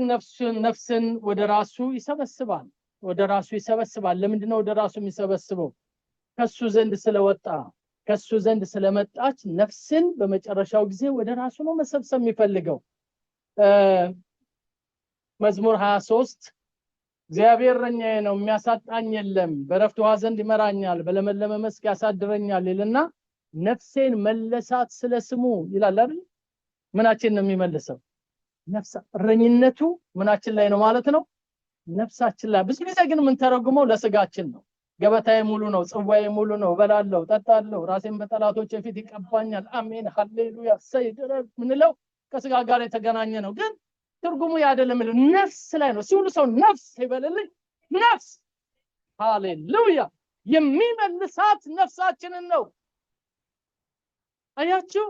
ነፍስን ወደ ራሱ ይሰበስባል፣ ወደ ራሱ ይሰበስባል። ለምንድን ነው ወደ ራሱ የሚሰበስበው? ከሱ ዘንድ ስለወጣ፣ ከሱ ዘንድ ስለመጣች ነፍስን በመጨረሻው ጊዜ ወደ ራሱ ነው መሰብሰብ የሚፈልገው። መዝሙር 23 እግዚአብሔር እረኛዬ ነው የሚያሳጣኝ የለም፣ በዕረፍት ውኃ ዘንድ ይመራኛል፣ በለመለመ መስክ ያሳድረኛል ይልና ነፍሴን መለሳት ስለስሙ ይላል አይደል? ምናችን ነው የሚመልሰው? ነፍስ። እረኝነቱ ምናችን ላይ ነው ማለት ነው? ነፍሳችን ላይ። ብዙ ጊዜ ግን ምን ተረጉመው ለስጋችን ነው። ገበታዬ ሙሉ ነው፣ ጽዋዬ ሙሉ ነው፣ እበላለሁ፣ ጠጣለሁ፣ ራሴን በጠላቶቼ ፊት ይቀባኛል። አሜን ሃሌሉያ ሰይድረ ምንለው ከስጋ ጋር የተገናኘ ነው። ግን ትርጉሙ ያደለም ነፍስ ላይ ነው። ሲሉ ሰው ነፍስ ይበልልኝ። ነፍስ ሃሌሉያ የሚመልሳት ነፍሳችንን ነው። አያችሁ፣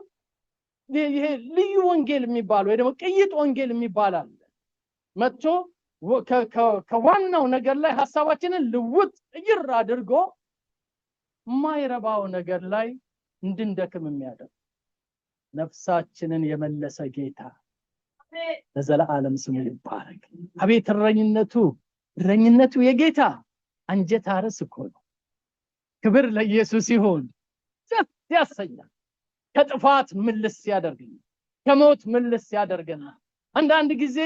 ይሄ ልዩ ወንጌል የሚባለው ወይ ደግሞ ቅይጥ ወንጌል የሚባላል መጥቶ ከዋናው ነገር ላይ ሐሳባችንን ልውጥ ይር አድርጎ ማይረባው ነገር ላይ እንድንደክም የሚያደርግ ነፍሳችንን የመለሰ ጌታ ለዘላለም ስሙ ይባረክ። አቤት እረኝነቱ የጌታ አንጀት አርስ እኮ ነው። ክብር ለኢየሱስ ይሁን። ያሰኛል። ከጥፋት ምልስ ያደርገናል፣ ከሞት ምልስ ያደርገናል። አንዳንድ ጊዜ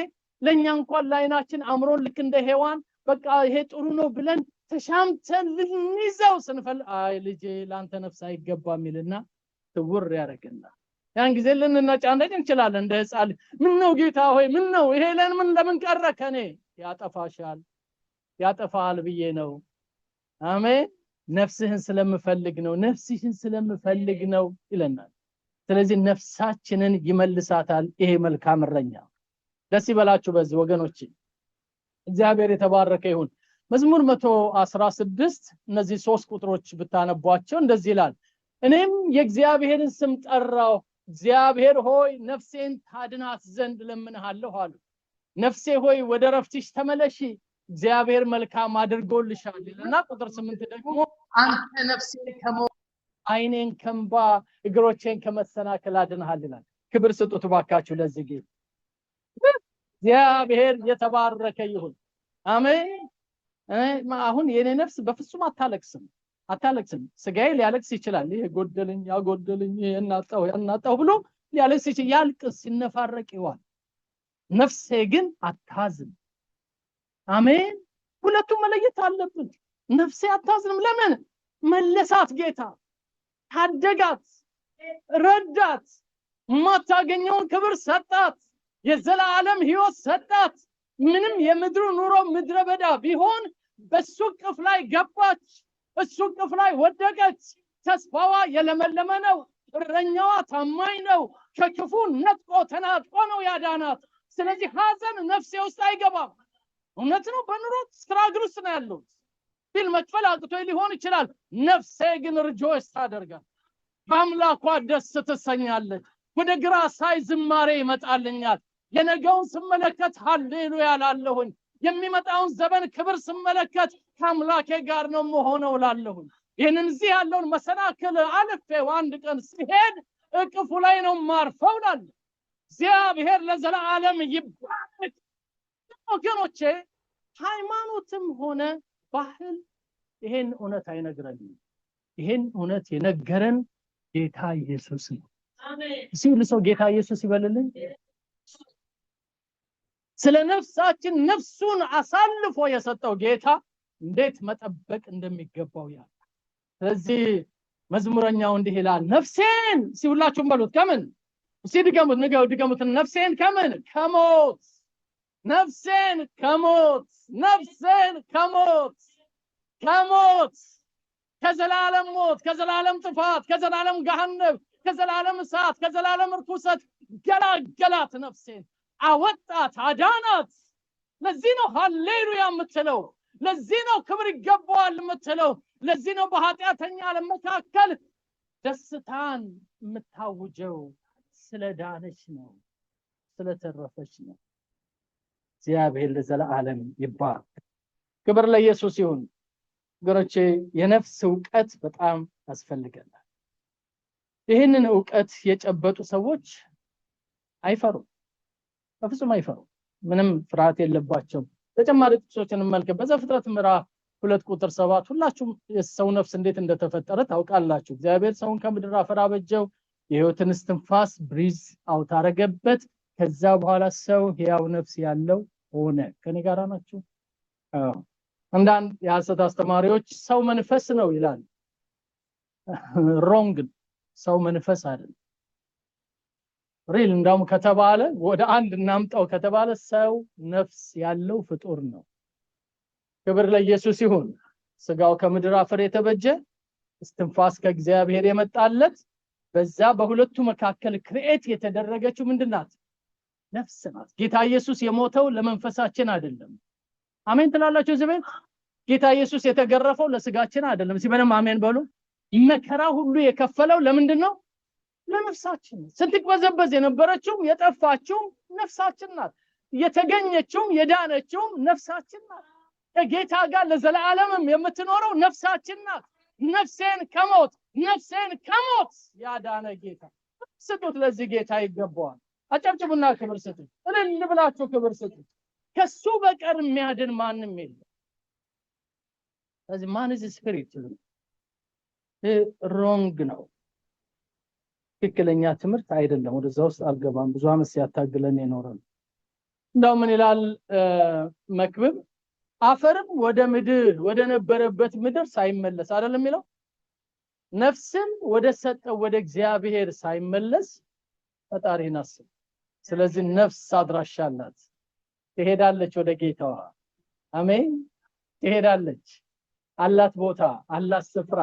ለኛ እንኳን ላይናችን አምሮን ልክ እንደ ሔዋን በቃ ይሄ ጥሩ ነው ብለን ተሻምተን ልንይዘው ስንፈል አይ ልጄ ላንተ ነፍስ አይገባም ይልና ትውር ያደርገናል። ያን ጊዜ ልንነጫነጭ እንችላለን እንደ ሕፃን። ምን ነው ጌታ ሆይ ምን ነው ይሄ ለምን ቀረ ከኔ? ያጠፋል ብዬ ነው። አሜን። ነፍስህን ስለምፈልግ ነው፣ ነፍስህን ስለምፈልግ ነው ይለናል። ስለዚህ ነፍሳችንን ይመልሳታል ይሄ መልካም እረኛ። ደስ ይበላችሁ በዚህ ወገኖች። እግዚአብሔር የተባረከ ይሁን። መዝሙር 116 እነዚህ 3 ቁጥሮች ብታነቧቸው እንደዚህ ይላል። እኔም የእግዚአብሔርን ስም ጠራው፣ እግዚአብሔር ሆይ ነፍሴን ታድናት ዘንድ ለምንሃለሁ አሉ። ነፍሴ ሆይ ወደ ረፍትሽ ተመለሺ፣ እግዚአብሔር መልካም አድርጎልሻል እና ቁጥር 8 ደግሞ አንተ ነፍሴን ከሞት ዓይኔን ከእንባ እግሮቼን ከመሰናከል አድነሃል ይላል። ክብር ስጡት ባካችሁ ለዚህ ጌታ። እግዚአብሔር የተባረከ ይሁን። አሜን። አሁን የኔ ነፍስ በፍጹም አታለቅስም። ስጋዬ ሊያለቅስ ይችላል። ይሄ ጎደለኝ ያጎደለኝ እናጣው ብሎ ሊያለቅስ ይችላል። ያልቅስ ሲነፋረቅ ይዋል። ነፍሴ ግን አታዝን። አሜን። ሁለቱም መለየት አለብን። ነፍሴ አታዝንም። ለምን? መለሳት ጌታ፣ ታደጋት፣ ረዳት፣ ማታገኘውን ክብር ሰጣት፣ የዘላለም ሕይወት ሰጣት። ምንም የምድሩ ኑሮ ምድረ በዳ ቢሆን በሱ ቅፍ ላይ ገባች፣ እሱ ቅፍ ላይ ወደቀች። ተስፋዋ የለመለመ ነው። እረኛዋ ታማኝ ነው። ከክፉ ነጥቆ ተናጥቆ ነው ያዳናት። ስለዚህ ሐዘን ነፍሴ ውስጥ አይገባም። እውነት ነው። በኑሮ ስትራግል ውስጥ ነው ያለው። ቢል መክፈል አቅቶ ሊሆን ይችላል። ነፍሴ ግን ሪጆይስ ታደርጋለች፣ በአምላኳ ደስ ትሰኛለች። ወደ ግራ ሳይ ዝማሬ ይመጣልኛል። የነገውን ስመለከት ሃሌሉያ እላለሁኝ። የሚመጣውን ዘመን ክብር ስመለከት ከአምላኬ ጋር ነው መሆነው እላለሁኝ። ይህንን እዚህ ያለውን መሰናክል አልፌው አንድ ቀን ሲሄድ እቅፉ ላይ ነው ማርፈው እላለሁ። እግዚአብሔር ለዘላለም ይባረክ። ወገኖቼ ሃይማኖትም ሆነ ባህል ይሄን እውነት አይነግረንም። ይሄን እውነት የነገረን ጌታ ኢየሱስ ነው። አሜን። ሲልሰው ጌታ ኢየሱስ ይበልልኝ። ስለ ነፍሳችን ነፍሱን አሳልፎ የሰጠው ጌታ እንዴት መጠበቅ እንደሚገባው ያ። ስለዚህ መዝሙረኛው እንዲህ ይላል፣ ነፍሴን ሲውላችሁም በሉት ከምን ሲድገሙት ንገሩት ነፍሴን ከምን ከሞት ነፍሴን ከሞት ነፍሴን ከሞት ከዘላለም ሞት ከዘላለም ጥፋት ከዘላለም ገሃነም ከዘላለም እሳት ከዘላለም ርኩሰት ገላገላት። ነፍሴን አወጣት፣ አዳናት። ለዚህ ነው ሃሌሉያ የምትለው። ለዚህ ነው ክብር ይገባዋል የምትለው። ለዚህ ነው በኃጢአተኛ ለመካከል ደስታን የምታውጀው። ስለዳነች ነው፣ ስለተረፈች ነው። እግዚአብሔር ለዘላለም ይባረክ። ክብር ለኢየሱስ ይሁን። ወገኖቼ የነፍስ ዕውቀት በጣም ያስፈልገናል። ይህንን ዕውቀት የጨበጡ ሰዎች አይፈሩም፣ በፍጹም አይፈሩም። ምንም ፍርሃት የለባቸውም። ተጨማሪ ጥቅሶችን እንመልከት። በዘፍጥረት ምዕራፍ 2 ቁጥር 7 ሁላችሁም የሰው ነፍስ እንዴት እንደተፈጠረ ታውቃላችሁ። እግዚአብሔር ሰውን ከምድር አፈር አበጀው፣ የሕይወትን እስትንፋስ ብሪዝ አውት አደረገበት። ከዛ በኋላ ሰው ሕያው ነፍስ ያለው ሆነ። ከኔ ጋር ናችሁ? አንዳንድ የሐሰት አስተማሪዎች ሰው መንፈስ ነው ይላል። ሮንግ። ሰው መንፈስ አይደለም። ሪል እንደውም ከተባለ ወደ አንድ እናምጣው ከተባለ ሰው ነፍስ ያለው ፍጡር ነው። ክብር ለኢየሱስ ይሁን። ስጋው ከምድር አፈር የተበጀ እስትንፋስ ከእግዚአብሔር የመጣለት በዛ በሁለቱ መካከል ክሬት የተደረገችው ምንድናት? ነፍስ ናት። ጌታ ኢየሱስ የሞተው ለመንፈሳችን አይደለም። አሜን ትላላችሁ? ዘበን ጌታ ኢየሱስ የተገረፈው ለስጋችን አይደለም። ሲበለም አሜን በሉ። መከራ ሁሉ የከፈለው ለምንድነው? ለነፍሳችን። ስትቅበዘበዝ የነበረችው የጠፋችው ነፍሳችን ናት። የተገኘችው የዳነችው ነፍሳችን ናት። ከጌታ ጋር ለዘላለምም የምትኖረው ነፍሳችን ናት። ነፍሴን ከሞት ያዳነ ጌታ። ስጡት፣ ለዚህ ጌታ ይገባዋል። አጨብጭቡና ክብር ስጡት። እልል ብላችሁ ክብር ስጡት። ከሱ በቀር የሚያድን ማንም የለም። ስለዚህ ማን is spirit ሮንግ ነው። ትክክለኛ ትምህርት አይደለም። ወደዛ ውስጥ አልገባም። ብዙ አመት ሲያታግለን የኖረን እንደው ምን ይላል መክብብ? አፈርም ወደ ነበረበት ምድር ሳይመለስ አይደለም የሚለው፣ ነፍስም ወደ ሰጠው ወደ እግዚአብሔር ሳይመለስ ፈጣሪን አስብ። ስለዚህ ነፍስ አድራሻ አላት፣ ትሄዳለች ወደ ጌታዋ። አሜን። ትሄዳለች፣ አላት ቦታ፣ አላት ስፍራ፣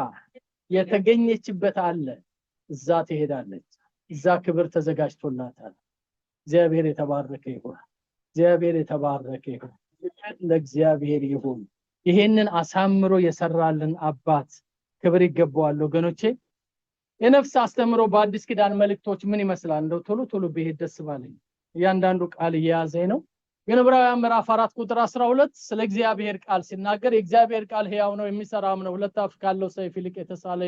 የተገኘችበት አለ። እዛ ትሄዳለች። እዛ ክብር ተዘጋጅቶላታል። እግዚአብሔር የተባረከ ይሁን። እግዚአብሔር የተባረከ ይሁን። ለእግዚአብሔር ይሁን። ይሄንን አሳምሮ የሰራልን አባት ክብር ይገባዋል። ወገኖቼ የነፍስ አስተምሮ በአዲስ ኪዳን መልእክቶች ምን ይመስላል? እንደው ቶሎ ብሄድ ደስ ባለኝ። እያንዳንዱ ቃል እየያዘኝ ነው፣ ግን ዕብራውያን ምዕራፍ 4 ቁጥር 12 ስለ እግዚአብሔር ቃል ሲናገር የእግዚአብሔር ቃል ሕያው ነው የሚሰራም ነው ሁለት አፍ ካለው ሰይፍ ይልቅ የተሳለ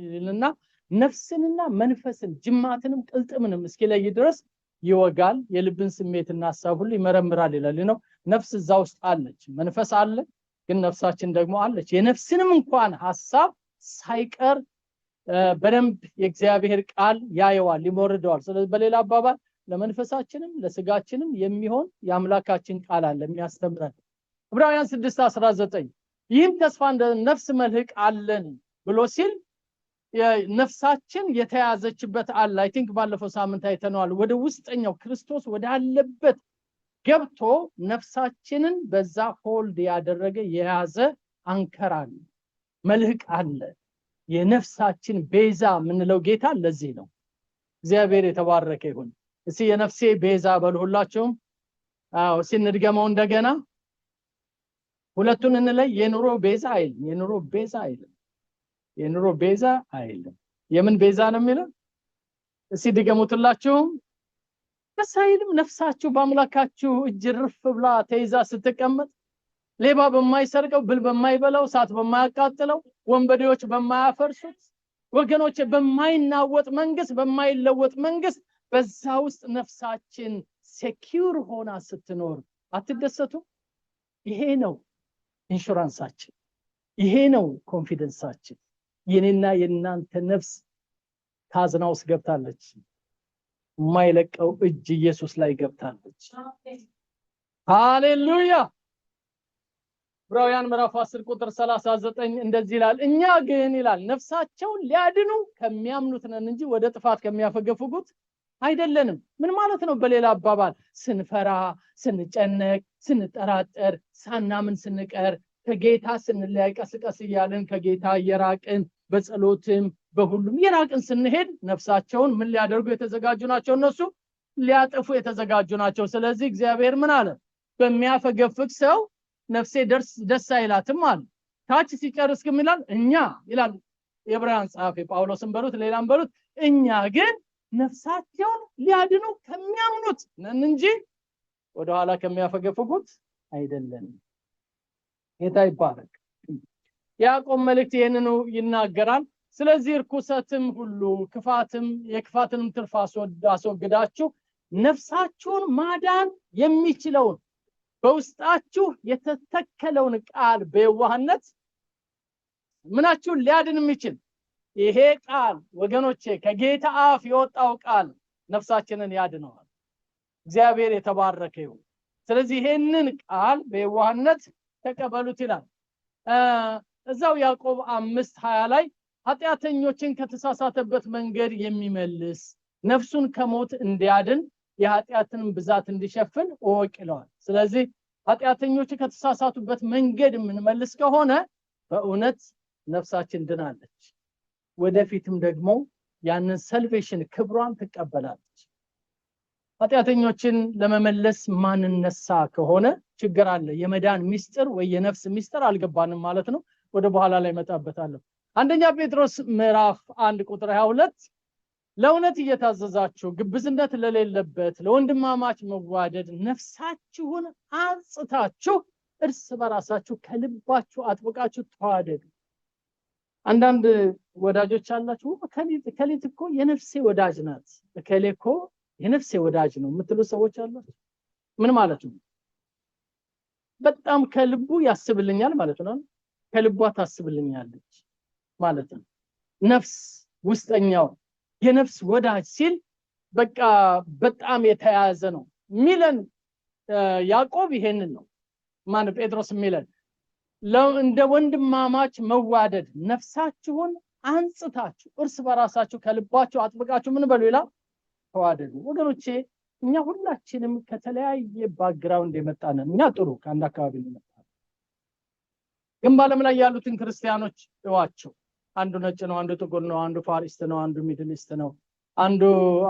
ይልና ነፍስንና መንፈስን ጅማትንም ቅልጥምንም እስኪለይ ድረስ ይወጋል የልብን ስሜትና ሐሳብ ሁሉ ይመረምራል ይላል ነው ነፍስ እዛ ውስጥ አለች መንፈስ አለ ግን ነፍሳችን ደግሞ አለች የነፍስንም እንኳን ሐሳብ ሳይቀር በደንብ የእግዚአብሔር ቃል ያየዋል ይሞርደዋል ስለዚህ በሌላ አባባል ለመንፈሳችንም ለስጋችንም የሚሆን የአምላካችን ቃል አለ የሚያስተምረን ዕብራውያን 6:19 ይህም ተስፋ እንደ ነፍስ መልህቅ አለን ብሎ ሲል ነፍሳችን የተያዘችበት አለ አይ ቲንክ ባለፈው ሳምንት አይተነዋል ወደ ውስጠኛው ክርስቶስ ወደ አለበት ገብቶ ነፍሳችንን በዛ ሆልድ ያደረገ የያዘ አንከር አለ መልህቅ አለ የነፍሳችን ቤዛ ምንለው ጌታ ለዚህ ነው እግዚአብሔር የተባረከ ይሁን እስቲ የነፍሴ ቤዛ በልሁላችሁም ሲንድገመው እንደገና ሁለቱን እንለይ የኑሮ ቤዛ አይልም የኑሮ ቤዛ አይልም የምን ቤዛ ነው የሚለው እስቲ ድገሙትላችሁም በሳይልም ነፍሳችሁ በአምላካችሁ እጅ ርፍ ብላ ተይዛ ስትቀመጥ ሌባ በማይሰርቀው ብል በማይበላው ሳት በማያቃጥለው ወንበዴዎች በማያፈርሱት ወገኖች በማይናወጥ መንግስት በማይለወጥ መንግስት በዛ ውስጥ ነፍሳችን ሴኩር ሆና ስትኖር አትደሰቱ ይሄ ነው ኢንሹራንሳችን ይሄ ነው ኮንፊደንሳችን የኔና የናንተ ነፍስ ታዝናው ውስጥ ገብታለች የማይለቀው እጅ ኢየሱስ ላይ ገብታለች ሃሌሉያ ዕብራውያን ምዕራፍ 10 ቁጥር 39 እንደዚህ ይላል እኛ ግን ይላል ነፍሳቸውን ሊያድኑ ከሚያምኑት ነን እንጂ ወደ ጥፋት ከሚያፈገፍጉት አይደለንም ምን ማለት ነው በሌላ አባባል ስንፈራ ስንጨነቅ ስንጠራጠር ሳናምን ስንቀር ከጌታ ስንለያይ ቀስቀስ ይያለን ከጌታ የራቅን በጸሎትም በሁሉም የራቅን ስንሄድ ነፍሳቸውን ምን ሊያደርጉ የተዘጋጁ ናቸው እነሱ ሊያጠፉ የተዘጋጁ ናቸው ስለዚህ እግዚአብሔር ምን አለ በሚያፈገፍግ ሰው ነፍሴ ደስ አይላትም አለ ታች ሲጨርስ ግን ይላል እኛ ይላል የዕብራውያን ጸሐፊ ጳውሎስን በሉት ሌላም በሉት እኛ ግን ነፍሳቸውን ሊያድኑ ከሚያምኑት ነን እንጂ ወደ ኋላ ከሚያፈገፍጉት አይደለንም ጌታ ይባረክ ያዕቆብ መልእክት ይሄንን ይናገራል ስለዚህ ርኩሰትም ሁሉ ክፋትም የክፋትንም ትርፍ አስወግዳችሁ ነፍሳችሁን ማዳን የሚችለውን በውስጣችሁ የተተከለውን ቃል በየዋህነት ምናችሁን ሊያድን የሚችል ይሄ ቃል ወገኖቼ ከጌታ አፍ የወጣው ቃል ነፍሳችንን ያድነዋል እግዚአብሔር የተባረከ ይሁን ስለዚህ ይሄንን ቃል በየዋህነት ተቀበሉት ይላል እዛው ያዕቆብ 5:20 ላይ ኃጢአተኞችን ከተሳሳተበት መንገድ የሚመልስ ነፍሱን ከሞት እንዲያድን የኃጢአትን ብዛት እንዲሸፍን ወቅ ይለዋል ስለዚህ ኃጢአተኞች ከተሳሳቱበት መንገድ የምንመልስ ከሆነ በእውነት ነፍሳችን ድናለች ወደፊትም ደግሞ ያንን ሰልቬሽን ክብሯን ትቀበላለች ኃጢአተኞችን ለመመለስ ማንነሳ ከሆነ ችግር አለ የመዳን ሚስጥር ወይ የነፍስ ሚስጥር አልገባንም ማለት ነው ወደ በኋላ ላይ መጣበታለሁ አንደኛ ጴጥሮስ ምዕራፍ 1 ቁጥር 22 ለእውነት እየታዘዛችሁ ግብዝነት ለሌለበት ለወንድማማች መዋደድ ነፍሳችሁን አንጽታችሁ እርስ በራሳችሁ ከልባችሁ አጥብቃችሁ ተዋደዱ አንዳንድ ወዳጆች አላችሁ ከሊት እኮ የነፍሴ ወዳጅ ናት ከሌኮ የነፍሴ ወዳጅ ነው የምትሉ ሰዎች አላችሁ ምን ማለት ነው በጣም ከልቡ ያስብልኛል ማለት ነው ከልቧ ታስብልኛለች ማለት ነው ነፍስ ውስጠኛው የነፍስ ወዳጅ ሲል በቃ በጣም የተያዘ ነው ሚለን ያዕቆብ ይሄንን ነው ማን ጴጥሮስ ሚለን እንደ ወንድማማች መዋደድ ነፍሳችሁን አንጽታችሁ እርስ በራሳችሁ ከልባችሁ አጥብቃችሁ ምን በሉ ይላል ተዋደዱ ወገኖቼ እኛ ሁላችንም ከተለያየ ባክግራውንድ የመጣነን እኛ ጥሩ ከአንድ አካባቢ የመጣን ግን በዓለም ላይ ያሉትን ክርስቲያኖች እዋቸው አንዱ ነጭ ነው አንዱ ጥቁር ነው አንዱ ፋሪስት ነው አንዱ ሚድል ኢስት ነው አንዱ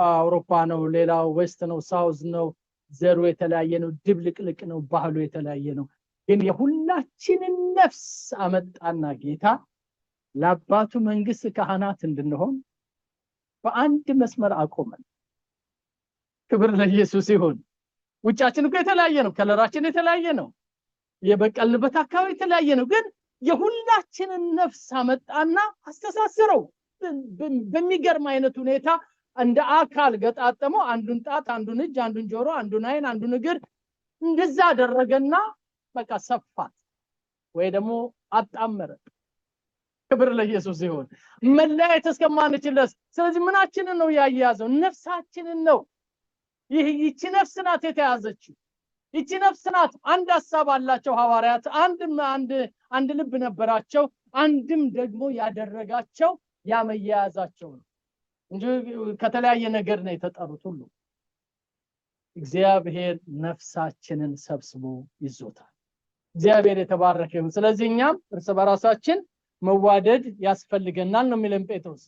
አውሮፓ ነው ሌላው ዌስት ነው ሳውዝ ነው ዘሩ የተለያየ ነው ድብልቅልቅ ነው ባህሉ የተለያየ ነው ግን የሁላችንን ነፍስ አመጣና ጌታ ለአባቱ መንግስት ካህናት እንድንሆን በአንድ መስመር አቆመን ክብር ለኢየሱስ ይሁን ውጫችን እኮ የተለያየ ነው ከለራችን የተለያየ ነው የበቀልንበት አካባቢ የተለያየ ነው ግን የሁላችንን ነፍስ አመጣና አስተሳሰረው በሚገርም አይነት ሁኔታ እንደ አካል ገጣጠመው አንዱን ጣት አንዱን እጅ አንዱን ጆሮ አንዱን አይን አንዱን እግር እንደዛ አደረገና በቃ ሰፋት ወይ ደግሞ አጣመረ ክብር ለኢየሱስ ይሁን መለያየት እስከማንችልስ ስለዚህ ምናችንን ነው ያያያዘው ነፍሳችንን ነው ይህቺ ነፍስ ናት የተያዘችው ይህቺ ነፍስ ናት አንድ ሐሳብ አላቸው ሐዋርያት አንድ ልብ ነበራቸው አንድም ደግሞ ያደረጋቸው ያመያያዛቸው ነው እንጂ ከተለያየ ነገር ነው የተጠሩት ሁሉ እግዚአብሔር ነፍሳችንን ሰብስቦ ይዞታል እግዚአብሔር የተባረከ ይሁን ስለዚህ እኛም እርስ በራሳችን መዋደድ ያስፈልገናል ነው የሚለን ጴጥሮስ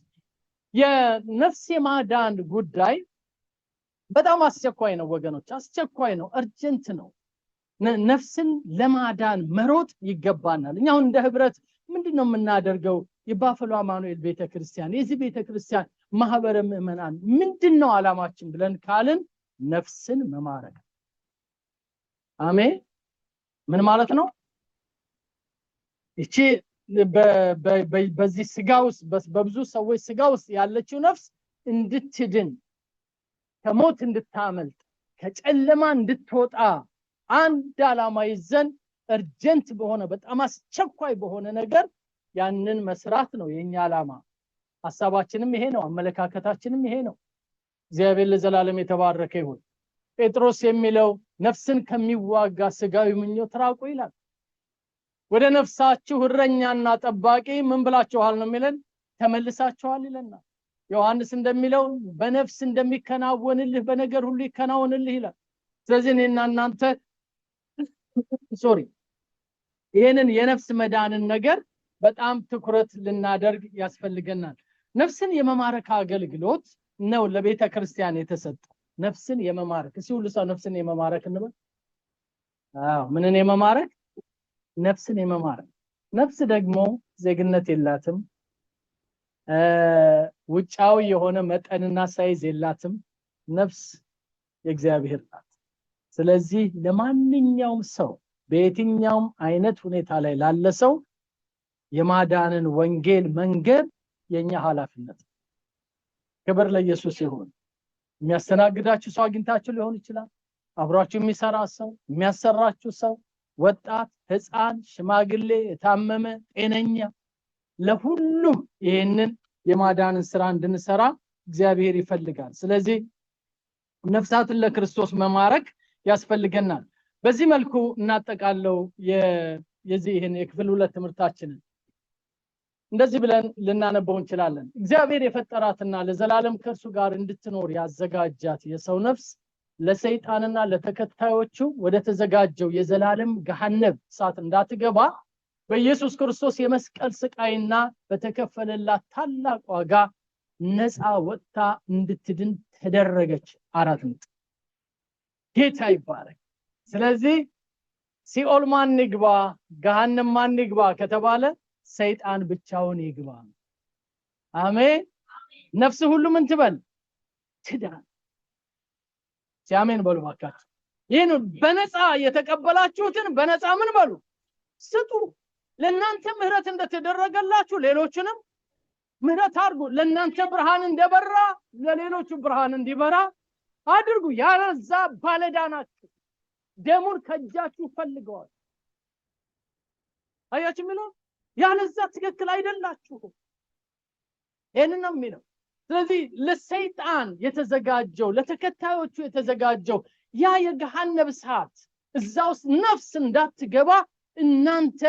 የነፍስ የማዳን ጉዳይ በጣም አስቸኳይ ነው ወገኖች አስቸኳይ ነው እርጀንት ነው ነፍስን ለማዳን መሮጥ ይገባናል እኛው እንደ ህብረት ምንድነው የምናደርገው የባፈሎ አማኑኤል ቤተክርስቲያን የዚህ ቤተክርስቲያን ማህበረ ምእመናን ምንድነው ዓላማችን ብለን ካልን ነፍስን መማረክ አሜን ምን ማለት ነው እቺ በዚህ ስጋውስ በብዙ ሰዎች ስጋውስ ያለችው ነፍስ እንድትድን ከሞት እንድታመልጥ ከጨለማ እንድትወጣ አንድ ዓላማ ይዘን እርጀንት በሆነ በጣም አስቸኳይ በሆነ ነገር ያንን መስራት ነው የኛ ዓላማ ሐሳባችንም ይሄ ነው አመለካከታችንም ይሄ ነው እግዚአብሔር ለዘላለም የተባረከ ይሁን ጴጥሮስ የሚለው ነፍስን ከሚዋጋ ስጋዊ ምኞት ራቁ ይላል ወደ ነፍሳችሁ እረኛና ጠባቂ ምን ብላችኋል ነው የሚለን ተመልሳችኋል ይለናል ዮሐንስ እንደሚለው በነፍስ እንደሚከናወንልህ በነገር ሁሉ ይከናወንልህ ይላል ስለዚህ እኔና እናንተ ይሄንን የነፍስ መዳንን ነገር በጣም ትኩረት ልናደርግ ያስፈልገናል ነፍስን የመማረክ አገልግሎት ነው ለቤተ ክርስቲያን የተሰጠ ነፍስን የመማረክ ሲውል ሰው ነፍስን የመማረክ እንበል ምንን የመማረክ ነፍስን የመማረክ ነፍስ ደግሞ ዜግነት የላትም ውጫው የሆነ መጠንና ሳይዝ የላትም ነፍስ የእግዚአብሔር ናት ስለዚህ ለማንኛውም ሰው በየትኛውም አይነት ሁኔታ ላይ ላለ ሰው የማዳንን ወንጌል መንገድ የኛ ኃላፊነት ክብር ለኢየሱስ ይሁን የሚያስተናግዳችሁ ሰው አግኝታችሁ ሊሆን ይችላል አብራችሁ የሚሰራ ሰው የሚያሰራችሁ ሰው ወጣት ህፃን ሽማግሌ የታመመ ጤነኛ ለሁሉም ይሄንን የማዳንን ስራ እንድንሰራ እግዚአብሔር ይፈልጋል ስለዚህ ነፍሳትን ለክርስቶስ መማረክ ያስፈልገናል በዚህ መልኩ እናጠቃለው የዚህ ይሄን የክፍል 2 ትምህርታችንን እንደዚህ ብለን ልናነበው እንችላለን እግዚአብሔር የፈጠራትና ለዘላለም ከርሱ ጋር እንድትኖር ያዘጋጃት የሰው ነፍስ ለሰይጣንና ለተከታዮቹ ወደ ተዘጋጀው የዘላለም ገሃነም እሳት እንዳትገባ በኢየሱስ ክርስቶስ የመስቀል ስቃይና በተከፈለላት ታላቅ ዋጋ ነፃ ወጥታ እንድትድን ተደረገች አራት ነጥብ ጌታ ይባረክ ስለዚህ ሲኦል ማን ይግባ ገሃነም ማን ይግባ ከተባለ ሰይጣን ብቻውን ይግባ አሜን ነፍስ ሁሉ ምን ትበል ትዳን ሲአሜን በሉ ባካችሁ ይሄን በነፃ የተቀበላችሁትን በነፃ ምን በሉ ስጡ ለእናንተ ምህረት እንደተደረገላችሁ ሌሎችንም ምህረት አድርጉ ለእናንተ ብርሃን እንደበራ ለሌሎቹ ብርሃን እንዲበራ አድርጉ ያለዛ ባለዳናችሁ ደሙን ከጃችሁ ፈልገዋል አያችሁ ምን ያለዛ ትክክል አይደላችሁ ይሄንን ነው የሚለው ስለዚህ ለሰይጣን የተዘጋጀው ለተከታዮቹ የተዘጋጀው ያ የገሃነም እሳት እዛው ነፍስ እንዳትገባ እናንተ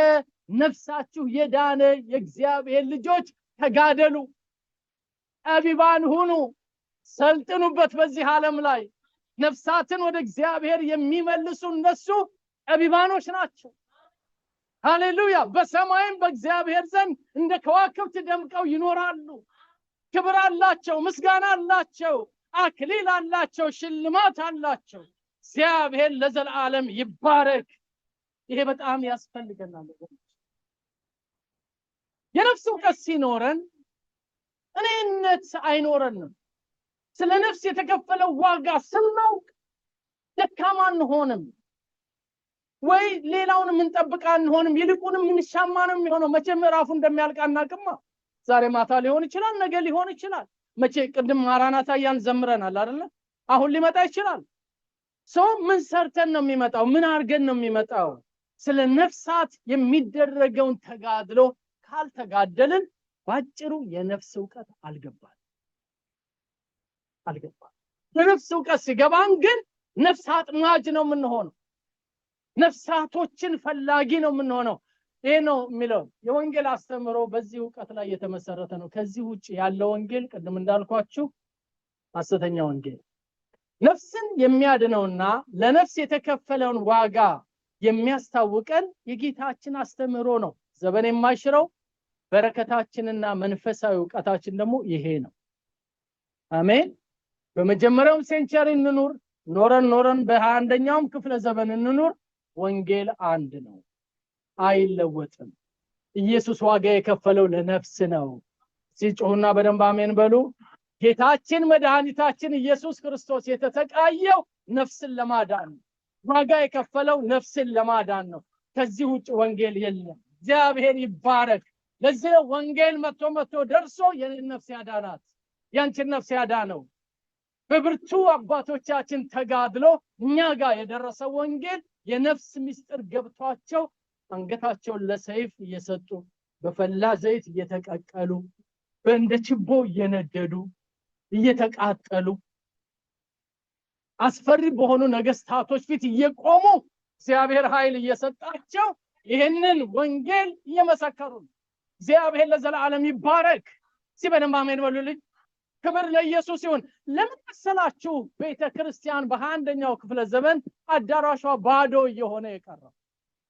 ነፍሳችሁ የዳነ የእግዚአብሔር ልጆች ተጋደሉ አቢባን ሁኑ ሰልጥኑበት በዚህ ዓለም ላይ ነፍሳትን ወደ እግዚአብሔር የሚመልሱ እነሱ አቢባኖች ናቸው ሃሌሉያ በሰማይም በእግዚአብሔር ዘንድ እንደ ከዋክብት ደምቀው ይኖራሉ ክብር አላቸው ምስጋና አላቸው አክሊል አላቸው ሽልማት አላቸው እግዚአብሔር ለዘላለም ይባረክ ይሄ በጣም ያስፈልገናል የነፍስ ዕውቀት ሲኖረን እኔነት አይኖረንም ስለ ነፍስ የተከፈለው ዋጋ ስናውቅ ደካማ አንሆንም ወይ ሌላውን ምን ጠብቃ አንሆንም ይልቁንም ምን ሻማ ነው የሚሆነው መቼም ምዕራፉ እንደሚያልቅ አናውቅም ዛሬ ማታ ሊሆን ይችላል ነገ ሊሆን ይችላል መቼ ቅድም ማራናታ ያን ዘምረናል አይደል አሁን ሊመጣ ይችላል ሰው ምን ሰርተን ነው የሚመጣው ምን አርገን ነው የሚመጣው ስለ ነፍሳት የሚደረገውን ተጋድሎ ካልተጋደልን ባጭሩ የነፍስ ዕውቀት አልገባል የነፍስ ዕውቀት ሲገባን ግን ነፍስ አጥማጅ ነው የምንሆነው ነፍሳቶችን ፈላጊ ነው የምንሆነው ይሄ ነው የሚለው የወንጌል አስተምሮ በዚህ ዕውቀት ላይ የተመሰረተ ነው ከዚህ ውጪ ያለው ወንጌል ቅድም እንዳልኳችሁ ሐሰተኛ ወንጌል ነፍስን የሚያድነውና ለነፍስ የተከፈለውን ዋጋ የሚያስታውቀን የጌታችን አስተምሮ ነው ዘበን የማይሽረው በረከታችንና መንፈሳዊ ዕውቀታችን ደግሞ ይሄ ነው አሜን በመጀመሪያው ሴንቸሪ ኖረን በ21ኛው ክፍለ ዘመን እንኑር ወንጌል አንድ ነው አይለወጥም ኢየሱስ ዋጋ የከፈለው ለነፍስ ነው ሲጮህና በደንብ አሜን በሉ ጌታችን መድኃኒታችን ኢየሱስ ክርስቶስ የተሰቃየው ነፍስን ለማዳን ዋጋ የከፈለው ነፍስን ለማዳን ነው ከዚህ ውጭ ወንጌል የለም እግዚአብሔር ይባረክ ለዚህ ወንጌል መጥቶ ደርሶ የኔን ነፍስ ያዳናት ያንቺን ነፍስ ያዳነው በብርቱ አባቶቻችን ተጋድሎ እኛ ጋር የደረሰው ወንጌል የነፍስ ምስጢር ገብቷቸው አንገታቸውን ለሰይፍ እየሰጡ በፈላ ዘይት እየተቀቀሉ በእንደ ችቦ እየነደዱ እየተቃጠሉ አስፈሪ በሆኑ ነገስታቶች ፊት እየቆሙ እግዚአብሔር ኃይል እየሰጣቸው ይሄንን ወንጌል እየመሰከሩ እግዚአብሔር ለዘላለም ይባረክ ሲበደም አሜን በሉልኝ ክብር ለኢየሱስ ይሁን ለምን መሰላችሁ ቤተክርስቲያን በ21ኛው ክፍለ ዘመን አዳራሿ ባዶ እየሆነ የቀረው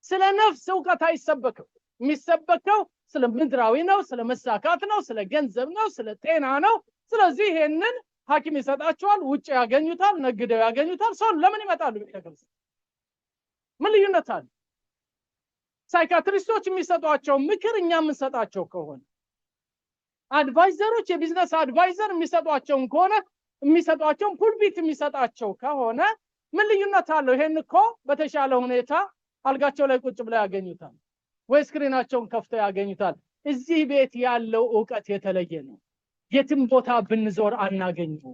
ስለ ነፍስ ዕውቀት አይሰበክም የሚሰበከው ስለ ምድራዊ ነው ስለ መሳካት ነው ስለ ገንዘብ ነው ስለ ጤና ነው ስለዚህ ይሄንን ሐኪም ይሰጣቸዋል ውጭ ያገኙታል ነግደው ያገኙታል ሰው ለምን ይመጣሉ ቤተክርስቲያን ምን ልዩነት አለ ሳይካትሪስቶች የሚሰጧቸው ምክር እኛ የምንሰጣቸው ከሆነ አድቫይዘሮች የቢዝነስ አድቫይዘር የሚሰጧቸውን ከሆነ የሚሰጧቸው ፑልፒት የሚሰጣቸው ከሆነ ምን ልዩነት አለው ይሄን እኮ በተሻለ ሁኔታ አልጋቸው ላይ ቁጭ ብለው ያገኙታል ወይ ስክሪናቸውን ከፍተው ያገኙታል እዚህ ቤት ያለው ዕውቀት የተለየ ነው የትም ቦታ ብንዞር አናገኘው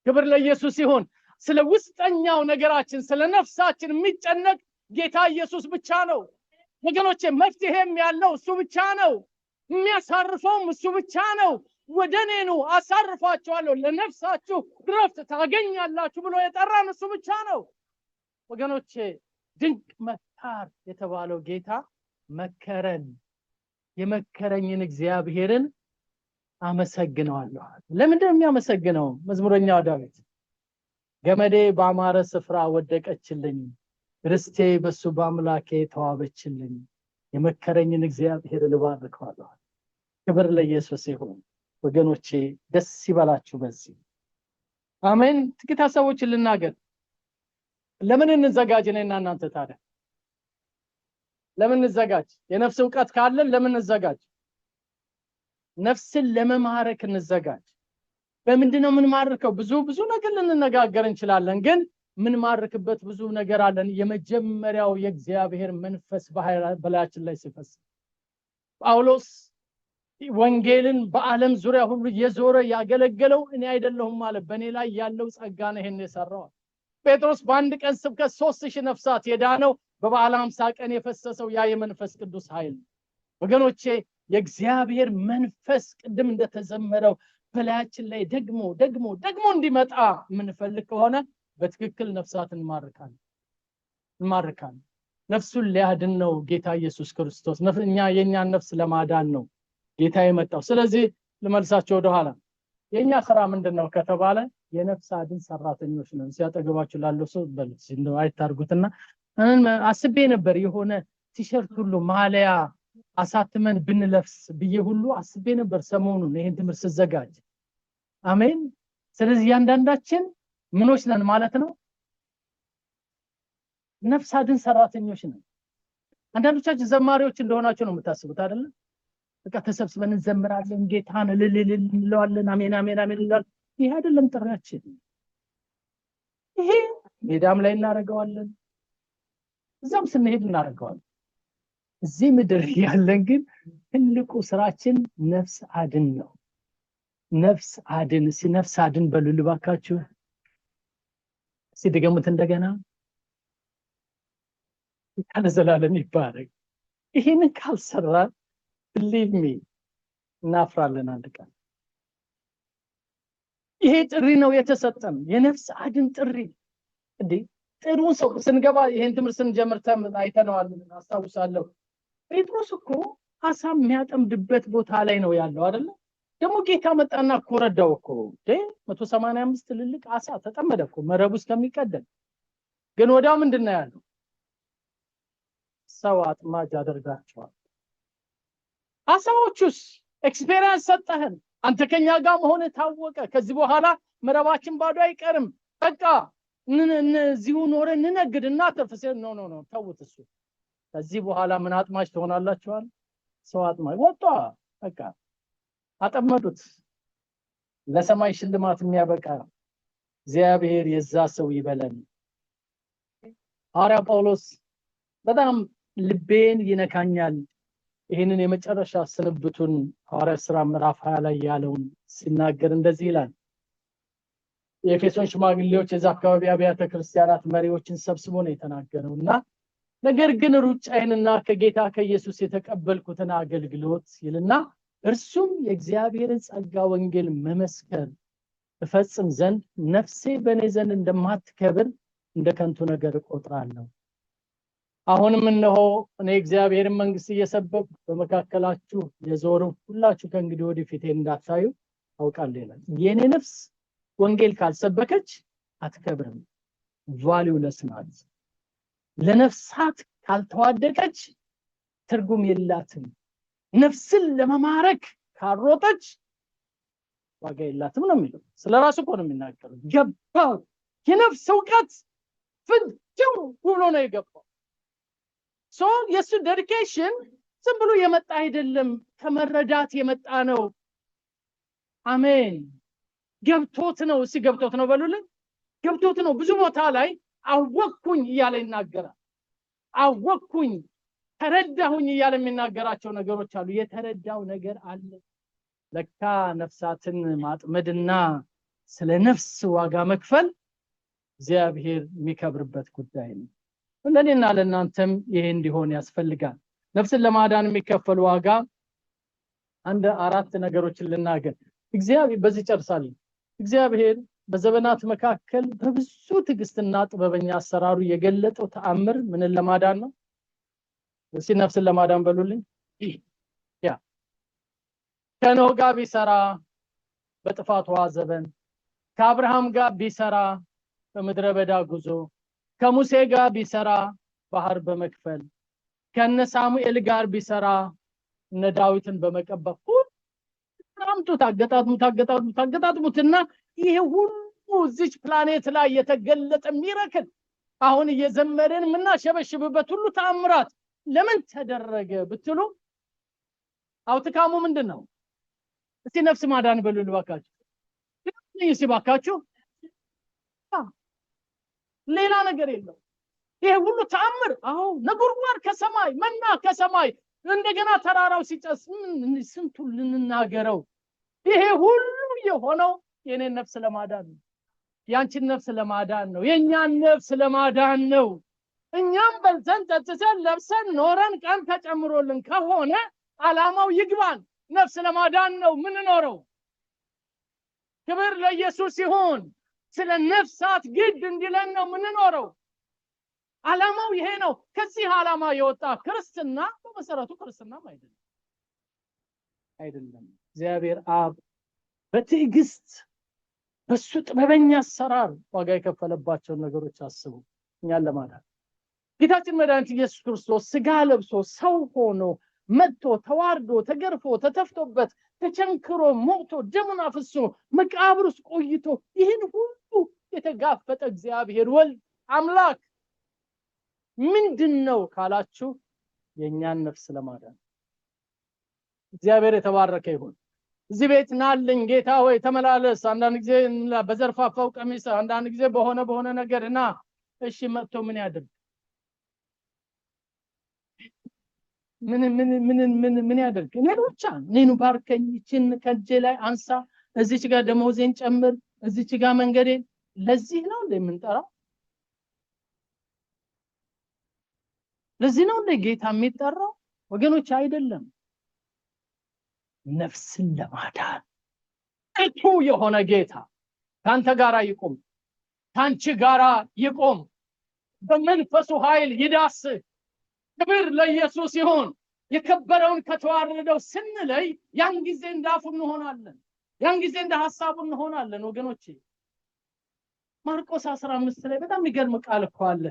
ክብር ለኢየሱስ ይሁን ስለ ውስጠኛው ነገራችን ስለ ነፍሳችን የሚጨነቅ ጌታ ኢየሱስ ብቻ ነው ወገኖቼ መፍትሄም ያለው እሱ ብቻ ነው የሚያሳርፈውም እሱ ብቻ ነው ወደኔ ነው አሳርፋችኋለሁ ለነፍሳችሁ ረፍት ታገኛላችሁ ብሎ የጠራን እሱ ብቻ ነው ወገኖቼ ድንቅ መካር የተባለው ጌታ መከረን የመከረኝን እግዚአብሔርን አመሰግነዋለሁ ለምንድን ነው የሚያመሰግነው መዝሙረኛው ዳዊት ገመዴ ባማረ ስፍራ ወደቀችልኝ ርስቴ በሱ በአምላኬ ተዋበችልኝ የመከረኝን እግዚአብሔርን ልባርከዋለሁ ክብር ለኢየሱስ ይሁን ወገኖቼ ደስ ይበላችሁ በዚህ አሜን ጥቂት ሐሳቦችን ልናገር ለምን እንዘጋጅ ነኝና እናንተ ታዲያ ለምን እንዘጋጅ የነፍስ ዕውቀት ካለን ለምን እንዘጋጅ ነፍስን ለመማረክ እንዘጋጅ በምንድነው ምን ማርከው ብዙ ነገር ልንነጋገር እንችላለን ግን ምን ማርከበት ብዙ ነገር አለን የመጀመሪያው የእግዚአብሔር መንፈስ በላያችን ላይ ሲፈስ ጳውሎስ ወንጌልን በዓለም ዙሪያ ሁሉ የዞረ ያገለገለው እኔ አይደለሁም ማለት በእኔ ላይ ያለው ጸጋ ነው ይሄን የሰራው ጴጥሮስ በአንድ ቀን ስብከት 3000 ነፍሳት የዳነው በበዓለ 50 ቀን የፈሰሰው ያ የመንፈስ ቅዱስ ኃይል ወገኖቼ የእግዚአብሔር መንፈስ ቅድም እንደተዘመረው በላያችን ላይ ደግሞ እንዲመጣ የምንፈልግ ከሆነ በትክክል ነፍሳትን እንማርካለን ነፍሱን ሊያድን ነው ጌታ ኢየሱስ ክርስቶስ የኛን ነፍስ ለማዳን ነው ጌታ የመጣው ስለዚህ ልመልሳቸው ወደ ኋላ የኛ ስራ ምንድነው ከተባለ የነፍስ አድን ሰራተኞች ነን ሲያጠገባችሁ ላለው ሰው በልስ እንደው አይታርጉትና አስቤ ነበር የሆነ ቲሸርት ሁሉ ማሊያ አሳትመን ብንለብስ ብዬ ሁሉ አስቤ ነበር ሰሞኑን ይሄን ትምህርት ሲዘጋጅ አሜን ስለዚህ ያንዳንዳችን ምኖች ነን ማለት ነው ነፍስ አድን ሰራተኞች ነን አንዳንዶቻችሁ ዘማሪዎች እንደሆናችሁ ነው የምታስቡት አይደል በቃ ተሰብስበን እንዘምራለን ጌታን እንለዋለን አሜን እንላለን ይሄ አይደለም ጥሪያችን ይሄ ሜዳም ላይ እናደርገዋለን፣ እዛም ስንሄድ እናደርገዋለን። እዚህ ምድር ያለን ግን ትልቁ ስራችን ነፍስ አድን ነው። ነፍስ አድን ነፍስ አድን በሉል ባካችሁ። ሲደገሙት እንደገና ለዘላለም ይባረክ። ይሄንን ካልሰራን believe me እናፍራለን አንድ ቀን። ይሄ ጥሪ ነው የተሰጠን፣ የነፍስ አድን ጥሪ። እንዴ ጥሩ ሰው ስንገባ ይሄን ትምህርት ስንጀምር አይተነዋል፣ አስታውሳለሁ። ጴጥሮስ እኮ አሳ የሚያጠምድበት ቦታ ላይ ነው ያለው አይደል? ደግሞ ጌታ መጣና እኮ ረዳው እኮ 185 ትልልቅ አሳ ተጠመደ እኮ መረቡ እስከሚቀደም። ግን ወዲያው ምንድነው ያለው? ሰው አጥማጅ አደርጋቸዋል። አሳዎቹስ ኤክስፒሪየንስ ሰጠህን፣ አንተ ከኛ ጋር መሆን ታወቀ። ከዚህ በኋላ መረባችን ባዶ አይቀርም፣ በቃ እዚሁ ኖረን እንነግድና ተፈሰ ኖ ተውት። እሱ ከዚህ በኋላ ምን አጥማጅ ትሆናላችኋል? ሰው አጥማጅ ወጣ። በቃ አጠመዱት። ለሰማይ ሽልማት የሚያበቃ እግዚአብሔር የዛ ሰው ይበለን። ሐዋርያ ጳውሎስ በጣም ልቤን ይነካኛል። ይሄንን የመጨረሻ ስንብቱን ሐዋርያ ሥራ ምዕራፍ 20 ላይ ያለውን ሲናገር እንደዚህ ይላል። የኤፌሶን ሽማግሌዎች የዛ አካባቢ አብያተ ክርስቲያናት መሪዎችን ሰብስቦ ነው የተናገረውና ነገር ግን ሩጫዬንና ከጌታ ከኢየሱስ የተቀበልኩትን አገልግሎት ይልና እርሱም የእግዚአብሔርን ጸጋ ወንጌል መመስከር እፈጽም ዘንድ ነፍሴ በእኔ ዘንድ እንደማትከብር እንደ ከንቱ ነገር እቆጥራለሁ። አሁንም እነሆ እኔ እግዚአብሔርን መንግስት እየሰበኩ በመካከላችሁ የዞርሁ ሁላችሁ ከእንግዲህ ወዲህ ፊቴን እንዳታዩ አውቃለሁ ይላል። የኔ ነፍስ ወንጌል ካልሰበከች አትከብርም፣ ቫልዩለስ ናት። ለነፍሳት ካልተዋደቀች ትርጉም የላትም። ነፍስን ለመማረክ ካልሮጠች ዋጋ የላትም ነው የሚለው። ስለራሱ እኮ ነው የሚናገረው። ገባው የነፍስ ዕውቀት ፍንጭው ብሎ ነው የገባው። የሱ ዴዲኬሽን ዝም ብሎ የመጣ አይደለም፣ ከመረዳት የመጣ ነው። አሜን። ገብቶት ነው። ገብቶት ነው በሉልኝ። ገብቶት ነው። ብዙ ቦታ ላይ አወቅኩኝ እያለ ይናገራል። አወቅኩኝ ተረዳሁኝ እያለ የሚናገራቸው ነገሮች አሉ። የተረዳው ነገር አለ። ለካ ነፍሳትን ማጥመድና ስለ ነፍስ ዋጋ መክፈል እግዚአብሔር የሚከብርበት ጉዳይ ነው። ለኔና ለእናንተም ይሄ እንዲሆን ያስፈልጋል። ነፍስን ለማዳን የሚከፈል ዋጋ አንድ 4 ነገሮችን ልናገር። እግዚአብሔር በዚህ ጨርሳለሁ። እግዚአብሔር በዘመናት መካከል በብዙ ትዕግስትና ጥበበኛ አሰራሩ የገለጠው ተአምር ምንን ለማዳን ነው? እሺ ነፍስን ለማዳን በሉልኝ። ያ ከኖህ ጋር ቢሰራ በጥፋት ውሃ ዘመን፣ ከአብርሃም ጋር ቢሰራ በምድረ በዳ ጉዞ፣ ከሙሴ ጋር ቢሰራ ባህር በመክፈል፣ ከነ ሳሙኤል ጋር ቢሰራ እነ ዳዊትን በመቀባት ታገጣጥሙትና ይሄ ሁሉ እዚች ፕላኔት ላይ የተገለጠ ሚራክል አሁን እየዘመረን ምናሸበሽብበት ሁሉ ተአምራት ለምን ተደረገ ብትሉ አውትካሙ ምንድነው? እስቲ ነፍስ ማዳን በሉል ባካችሁ። ባካችሁ ሌላ ነገር የለው። ይሄ ሁሉ ተአምር ነጎድጓድ ከሰማይ መና ከሰማይ እንደገና ተራራው ሲጨስ ስንቱን ልንናገረው። ይሄ ሁሉ የሆነው የኔን ነፍስ ለማዳን ነው። ያንቺን ነፍስ ለማዳን ነው። የኛን ነፍስ ለማዳን ነው። እኛም በልተን ጠጥተን ለብሰን ኖረን ቀን ተጨምሮልን ከሆነ ዓላማው ይግባን። ነፍስ ለማዳን ነው ምን ኖረው። ክብር ለኢየሱስ ይሁን። ስለ ነፍሳት ግድ እንዲለን ነው ምን ኖረው። ዓላማው ይሄ ነው። ከዚህ ዓላማ የወጣ ክርስትና በመሰረቱ ክርስትናም አይደለም። እግዚአብሔር አብ በትዕግስት በሱ ጥበበኛ አሰራር ዋጋ የከፈለባቸው ነገሮች አስቡ። እኛን ለማዳን ጌታችን መድኃኒት ኢየሱስ ክርስቶስ ስጋ ለብሶ ሰው ሆኖ መጥቶ ተዋርዶ ተገርፎ ተተፍቶበት ተቸንክሮ ሞቶ ደሙን አፍሶ መቃብር ውስጥ ቆይቶ ይህን ሁሉ የተጋፈጠ እግዚአብሔር ወልድ አምላክ ምንድነው ካላችሁ የኛን ነፍስ ለማዳን። እግዚአብሔር የተባረከ ይሁን። እዚህ ቤት ናልኝ ጌታ ሆይ ተመላለስ። አንዳንድ ጊዜ በዘርፋፋው ቀሚስ፣ አንዳንድ ጊዜ በሆነ ነገርና እሺ መጥቶ ምን ያድርግ? ምን ያድርግ? እኔ ብቻ እኔኑ ባርከኝ፣ እቺን ከእጄ ላይ አንሳ፣ እዚች ጋር ደሞዜን ጨምር፣ እዚች ጋር መንገዴን። ለዚህ ነው እንደምንጠራው? ለዚህ ነው እንደ ጌታ የሚጠራው? ወገኖች አይደለም። ነፍስን ለማዳን እቱ የሆነ ጌታ ካንተ ጋራ ይቆም፣ ካንቺ ጋራ ይቆም፣ በመንፈሱ ኃይል ይዳስ። ክብር ለኢየሱስ ይሁን። የከበረውን ከተዋረደው ስንለይ ያን ጊዜ እንዳፉ እንሆናለን፣ ያን ጊዜ እንደ ሐሳቡ እንሆናለን። ወገኖቼ ማርቆስ 15 ላይ በጣም የሚገርም ቃል እኮ አለ።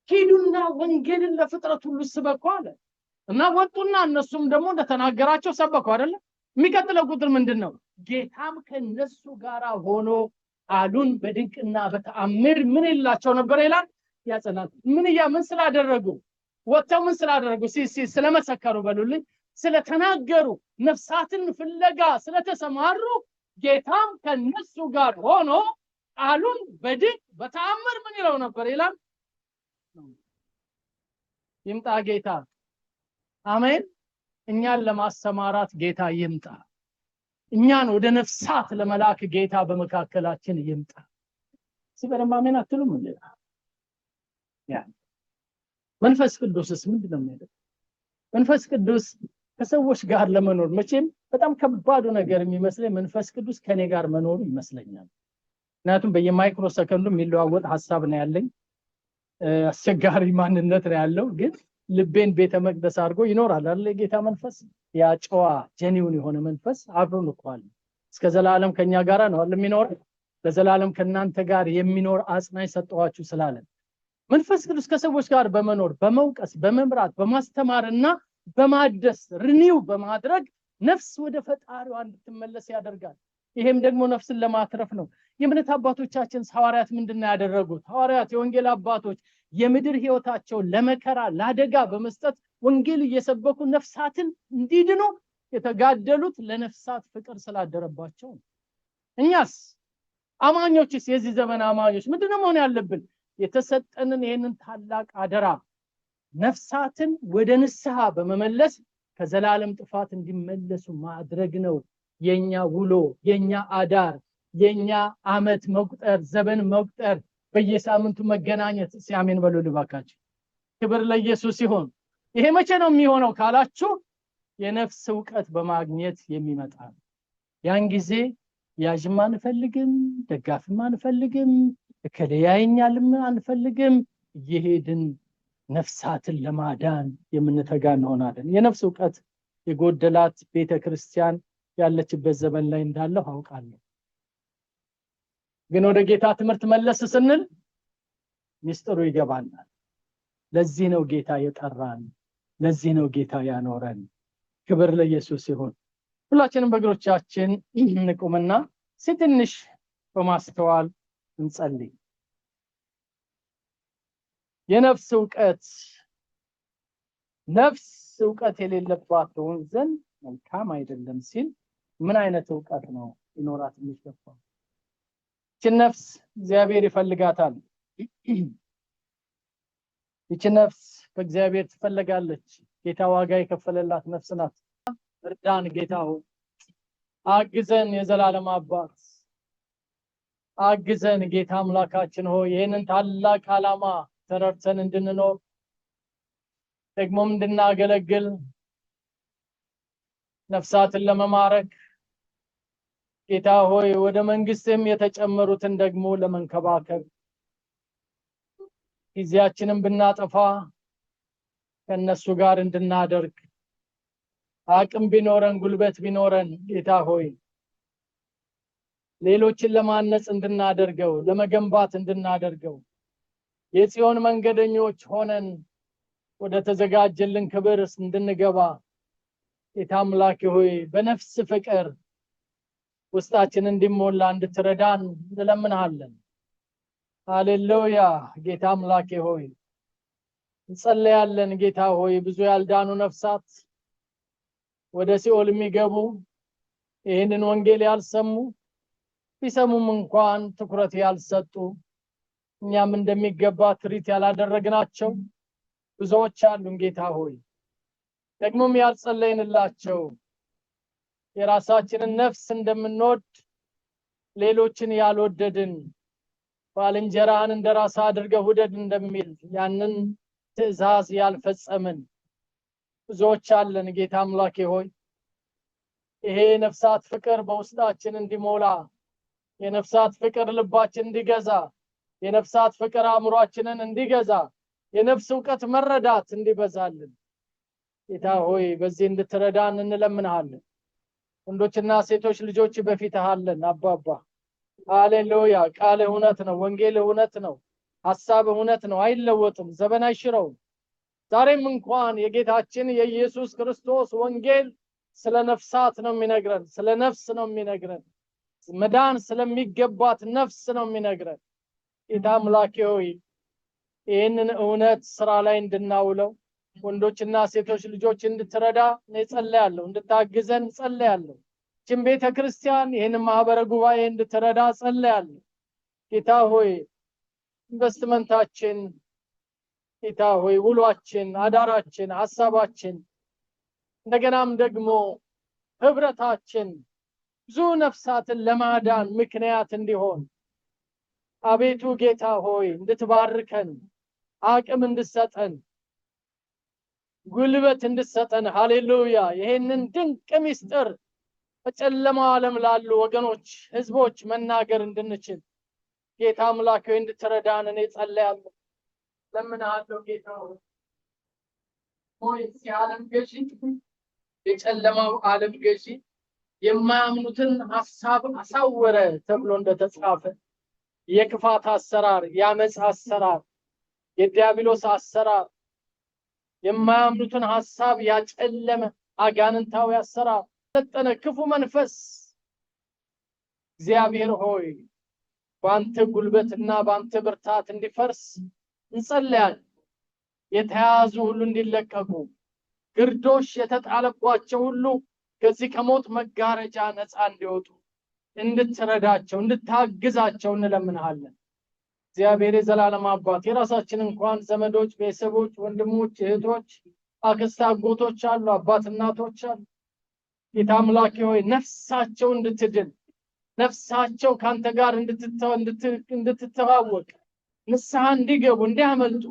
ሂዱና ወንጌልን ለፍጥረት ሁሉ ስበኩ አለ እና ወጡና እነሱም ደግሞ እንደተናገራቸው ሰበኩ አይደል? የሚቀጥለው ቁጥር ምንድነው? ጌታም ከነሱ ጋራ ሆኖ ቃሉን በድንቅና በተአምር ምን ይላቸው ነበር ይላል? ያጸናል። ምን ስላደረጉ? ወጥተው ምን ስላደረጉ? ስለመሰከሩ በሉልኝ፣ ስለተናገሩ፣ ነፍሳትን ፍለጋ ስለተሰማሩ ጌታም ከነሱ ጋር ሆኖ ቃሉን በድንቅ በተአምር ምን ይለው ነበር ይላል? ይምጣ ጌታ። አሜን። እኛን ለማሰማራት ጌታ ይምጣ። እኛን ወደ ነፍሳት ለመላክ ጌታ በመካከላችን ይምጣ። ሲበረም አሜን አትሉም እንዴ? ያ መንፈስ ቅዱስስ ምንድነው የሚያደርገው? መንፈስ ቅዱስ ከሰዎች ጋር ለመኖር መቼም በጣም ከባዱ ነገር የሚመስለኝ መንፈስ ቅዱስ ከኔ ጋር መኖሩ ይመስለኛል። ምክንያቱም በየማይክሮ ሰከንዱ የሚለዋወጥ ሐሳብ ነው ያለኝ፣ አስቸጋሪ ማንነት ነው ያለው። ግን ልቤን ቤተ መቅደስ አድርጎ ይኖራል አይደል? የጌታ መንፈስ ያ ጨዋ ጀኒውን የሆነ መንፈስ አብሮን እኮ አለ። እስከ ዘላለም ከኛ ጋር ነው አይደል የሚኖረው? ለዘላለም ከናንተ ጋር የሚኖር አጽናኝ ሰጠዋችሁ ስላለ መንፈስ ቅዱስ ከሰዎች ጋር በመኖር በመውቀስ በመምራት በማስተማርና በማደስ ሪኒው በማድረግ ነፍስ ወደ ፈጣሪዋ እንድትመለስ ያደርጋል። ይሄም ደግሞ ነፍስን ለማትረፍ ነው። የእምነት አባቶቻችን ሐዋርያት ምንድነው ያደረጉት? ሐዋርያት የወንጌል አባቶች የምድር ህይወታቸውን ለመከራ ለአደጋ በመስጠት ወንጌል እየሰበኩ ነፍሳትን እንዲድኑ የተጋደሉት ለነፍሳት ፍቅር ስላደረባቸው። እኛስ አማኞችስ፣ የዚህ ዘመን አማኞች ምንድነው መሆን ያለብን? የተሰጠንን ይሄንን ታላቅ አደራ ነፍሳትን ወደ ንስሐ በመመለስ ከዘላለም ጥፋት እንዲመለሱ ማድረግ ነው የኛ ውሎ፣ የኛ አዳር፣ የኛ አመት መቁጠር፣ ዘመን መቁጠር፣ በየሳምንቱ መገናኘት። ሲአሜን በሉ ልባካችሁ። ክብር ለኢየሱስ ይሁን። ይሄ መቼ ነው የሚሆነው ካላችሁ የነፍስ ዕውቀት በማግኘት የሚመጣ ነው። ያን ጊዜ ያጅም አንፈልግም፣ ደጋፊም አንፈልግም፣ እከለያየኛልም አንፈልግም። ይሄድን ነፍሳትን ለማዳን የምንተጋ እንሆናለን። የነፍስ ዕውቀት የጎደላት ቤተክርስቲያን ያለችበት ዘመን ላይ እንዳለው አውቃለሁ። ግን ወደ ጌታ ትምህርት መለስ ስንል ሚስጥሩ ይገባናል። ለዚህ ነው ጌታ የጠራን፣ ለዚህ ነው ጌታ ያኖረን። ክብር ለኢየሱስ ይሁን። ሁላችንም በእግሮቻችን እንቁምና ትንሽ በማስተዋል እንጸልይ። የነፍስ ዕውቀት ነፍስ ዕውቀት የሌለባት ትሆን ዘንድ መልካም አይደለም ሲል ምን አይነት ዕውቀት ነው ይኖራት የሚገባው? ይህች ነፍስ እግዚአብሔር ይፈልጋታል። ይህች ነፍስ በእግዚአብሔር ትፈልጋለች። ጌታ ዋጋ የከፈለላት ነፍስ ናት። እርዳን ጌታ ሆይ፣ አግዘን። የዘላለም አባት አግዘን ጌታ አምላካችን ሆይ፣ ይህንን ታላቅ ዓላማ ተረድተን እንድንኖር ደግሞም እንድናገለግል ነፍሳትን ለመማረክ ጌታ ሆይ ወደ መንግስትም የተጨመሩትን ደግሞ ለመንከባከብ ጊዜያችንን ብናጠፋ ከነሱ ጋር እንድናደርግ አቅም ቢኖረን ጉልበት ቢኖረን ጌታ ሆይ ሌሎችን ለማነጽ እንድናደርገው ለመገንባት እንድናደርገው የጽዮን መንገደኞች ሆነን ወደ ተዘጋጀልን ክብር እንድንገባ ጌታ አምላኬ ሆይ በነፍስ ፍቅር ውስጣችን እንዲሞላ እንድትረዳን እንለምንሃለን። ሃሌሉያ። ጌታ አምላኬ ሆይ እንጸልያለን። ጌታ ሆይ ብዙ ያልዳኑ ነፍሳት ወደ ሲኦል የሚገቡ ይህንን ወንጌል ያልሰሙ ቢሰሙም እንኳን ትኩረት ያልሰጡ እኛም እንደሚገባ ትሪት ያላደረግናቸው ብዙዎች አሉን ጌታ ሆይ ደግሞም ያልጸለይንላቸው የራሳችንን ነፍስ እንደምንወድ ሌሎችን ያልወደድን ባልንጀራን እንደራስ አድርገህ ውደድ እንደሚል ያንን ትእዛዝ ያልፈጸምን ብዙዎች አለን ጌታ አምላኬ ሆይ ይሄ ነፍሳት ፍቅር በውስጣችን እንዲሞላ የነፍሳት ፍቅር ልባችን እንዲገዛ የነፍሳት ፍቅር አእምሮአችንን እንዲገዛ የነፍስ ዕውቀት መረዳት እንዲበዛልን ጌታ ሆይ በዚህ እንድትረዳን እንለምንሃለን ወንዶችና ሴቶች ልጆች በፊትህ አለን አባባ ሃሌሉያ ቃል እውነት ነው ወንጌል እውነት ነው ሐሳብ እውነት ነው አይለወጥም ዘመን አይሽረውም ዛሬም እንኳን የጌታችን የኢየሱስ ክርስቶስ ወንጌል ስለ ነፍሳት ነው የሚነግረን ስለ ነፍስ ነው የሚነግረን መዳን ስለሚገባት ነፍስ ነው የሚነግረን ጌታ አምላኬ ሆይ ይህንን እውነት ስራ ላይ እንድናውለው ወንዶችና ሴቶች ልጆች እንድትረዳ እጸልያለሁ እንድታግዘን እጸልያለሁ ችን ቤተክርስቲያን ይህን ማህበረ ጉባኤ እንድትረዳ እጸልያለሁ ጌታ ሆይ ኢንቨስትመንታችን ጌታ ሆይ ውሏችን አዳራችን ሐሳባችን እንደገናም ደግሞ ህብረታችን ብዙ ነፍሳትን ለማዳን ምክንያት እንዲሆን አቤቱ ጌታ ሆይ እንድትባርከን አቅም እንድትሰጠን ጉልበት እንድትሰጠን ሃሌሉያ ይሄንን ድንቅ ምስጢር በጨለማው ዓለም ላሉ ወገኖች ህዝቦች መናገር እንድንችል ጌታ አምላኬ እንድትረዳን እኔ ጸልያለሁ ለምንሃለሁ ጌታ ሆይ ሲዓለም ገዢ የጨለማው ዓለም ገዢ የማያምኑትን ሐሳብ አሳወረ ተብሎ እንደተጻፈ የክፋት አሰራር ያመጽ አሰራር የዲያብሎስ አሰራር የማያምኑትን ሐሳብ ያጨለመ አጋንንታዊ አሰራር ተጠነ ክፉ መንፈስ እግዚአብሔር ሆይ ባንተ ጉልበትና ባንተ ብርታት እንዲፈርስ እንጸልያለን የተያዙ ሁሉ እንዲለቀቁ ግርዶሽ የተጣለባቸው ሁሉ ከዚህ ከሞት መጋረጃ ነፃ እንዲወጡ እንድትረዳቸው እንድታግዛቸው እንለምንሃለን እግዚአብሔር የዘላለም አባት የራሳችን እንኳን ዘመዶች ቤተሰቦች ወንድሞች እህቶች አክስት አጎቶች አሉ አባት እናቶች አሉ ጌታ አምላኬ ሆይ ነፍሳቸው እንድትድን ነፍሳቸው ካንተ ጋር እንድትተዋወቅ ንስሐ እንዲገቡ እንዲያመልጡ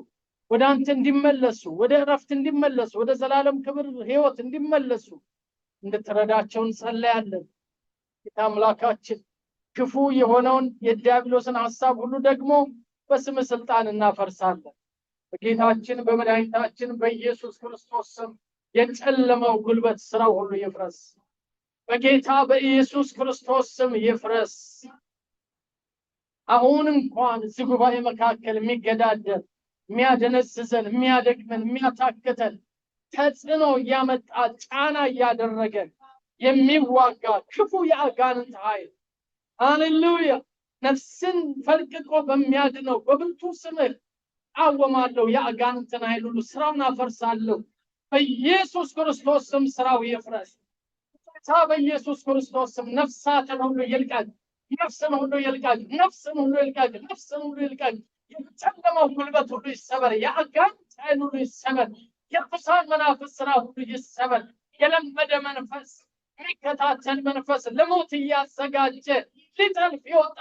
ወደ አንተ እንዲመለሱ ወደ ዕረፍት እንዲመለሱ ወደ ዘላለም ክብር ህይወት እንዲመለሱ እንድትረዳቸው እንጸልያለን ጌታ አምላካችን ክፉ የሆነውን የዲያብሎስን ሐሳብ ሁሉ ደግሞ በስም ስልጣን እናፈርሳለን በጌታችን በመድኃኒታችን በኢየሱስ ክርስቶስ ስም የጨለማው ጉልበት ስራው ሁሉ ይፍረስ በጌታ በኢየሱስ ክርስቶስ ስም ይፍረስ አሁን እንኳን እዚህ ጉባኤ መካከል የሚገዳደር የሚያደነዝዘን የሚያደክመን የሚያታክተን ተጽዕኖ ያመጣ ጫና ያደረገ የሚዋጋ ክፉ የአጋንንት ኃይል ሃሌሉያ ነፍስን ፈልቅቆ በሚያድነው በብርቱ ስምህ አወማለሁ የአጋንንትን ኃይል ሁሉ ስራውን አፈርሳለሁ በኢየሱስ ክርስቶስ ስም ስራው ይፍረስ በኢየሱስ ክርስቶስ ስም ነፍሳትን ሁሉ ይልቀቅ ነፍስን ሁሉ ይልቀቅ ነፍስን ሁሉ ይልቀቅ ነፍስን ሁሉ ይልቀቅ የጨለማው ጉልበት ሁሉ ይሰበር የአጋንንት ኃይል ሁሉ ይሰበር የርኩሳን መናፍስት ስራ ሁሉ ይሰበር የለመደ መንፈስ የሚከታተል መንፈስ ለሞት እያዘጋጀ ሊጠልፍ የወጣ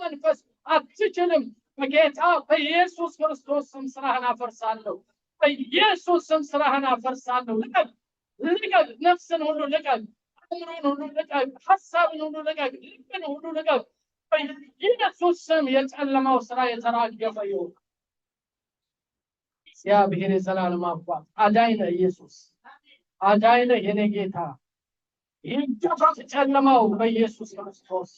መንፈስ አትችልም በጌታ በኢየሱስ ክርስቶስ ስም ስራህን አፈርሳለሁ በኢየሱስ ስም ስራህን አፈርሳለሁ ልቀቅ ነፍስን ሁሉ ልቀቅ አእምሮን ሁሉ ልቀቅ ሐሳብን ሁሉ ልቀቅ ልብን ሁሉ ልቀቅ በኢየሱስ ስም የጨለማው ስራ የተራገፈ ይሁን እግዚአብሔር የዘላለም አባት አዳኝ ነህ ኢየሱስ አዳኝ ነህ የኔ ጌታ ይገፋት ጨለማው በኢየሱስ ክርስቶስ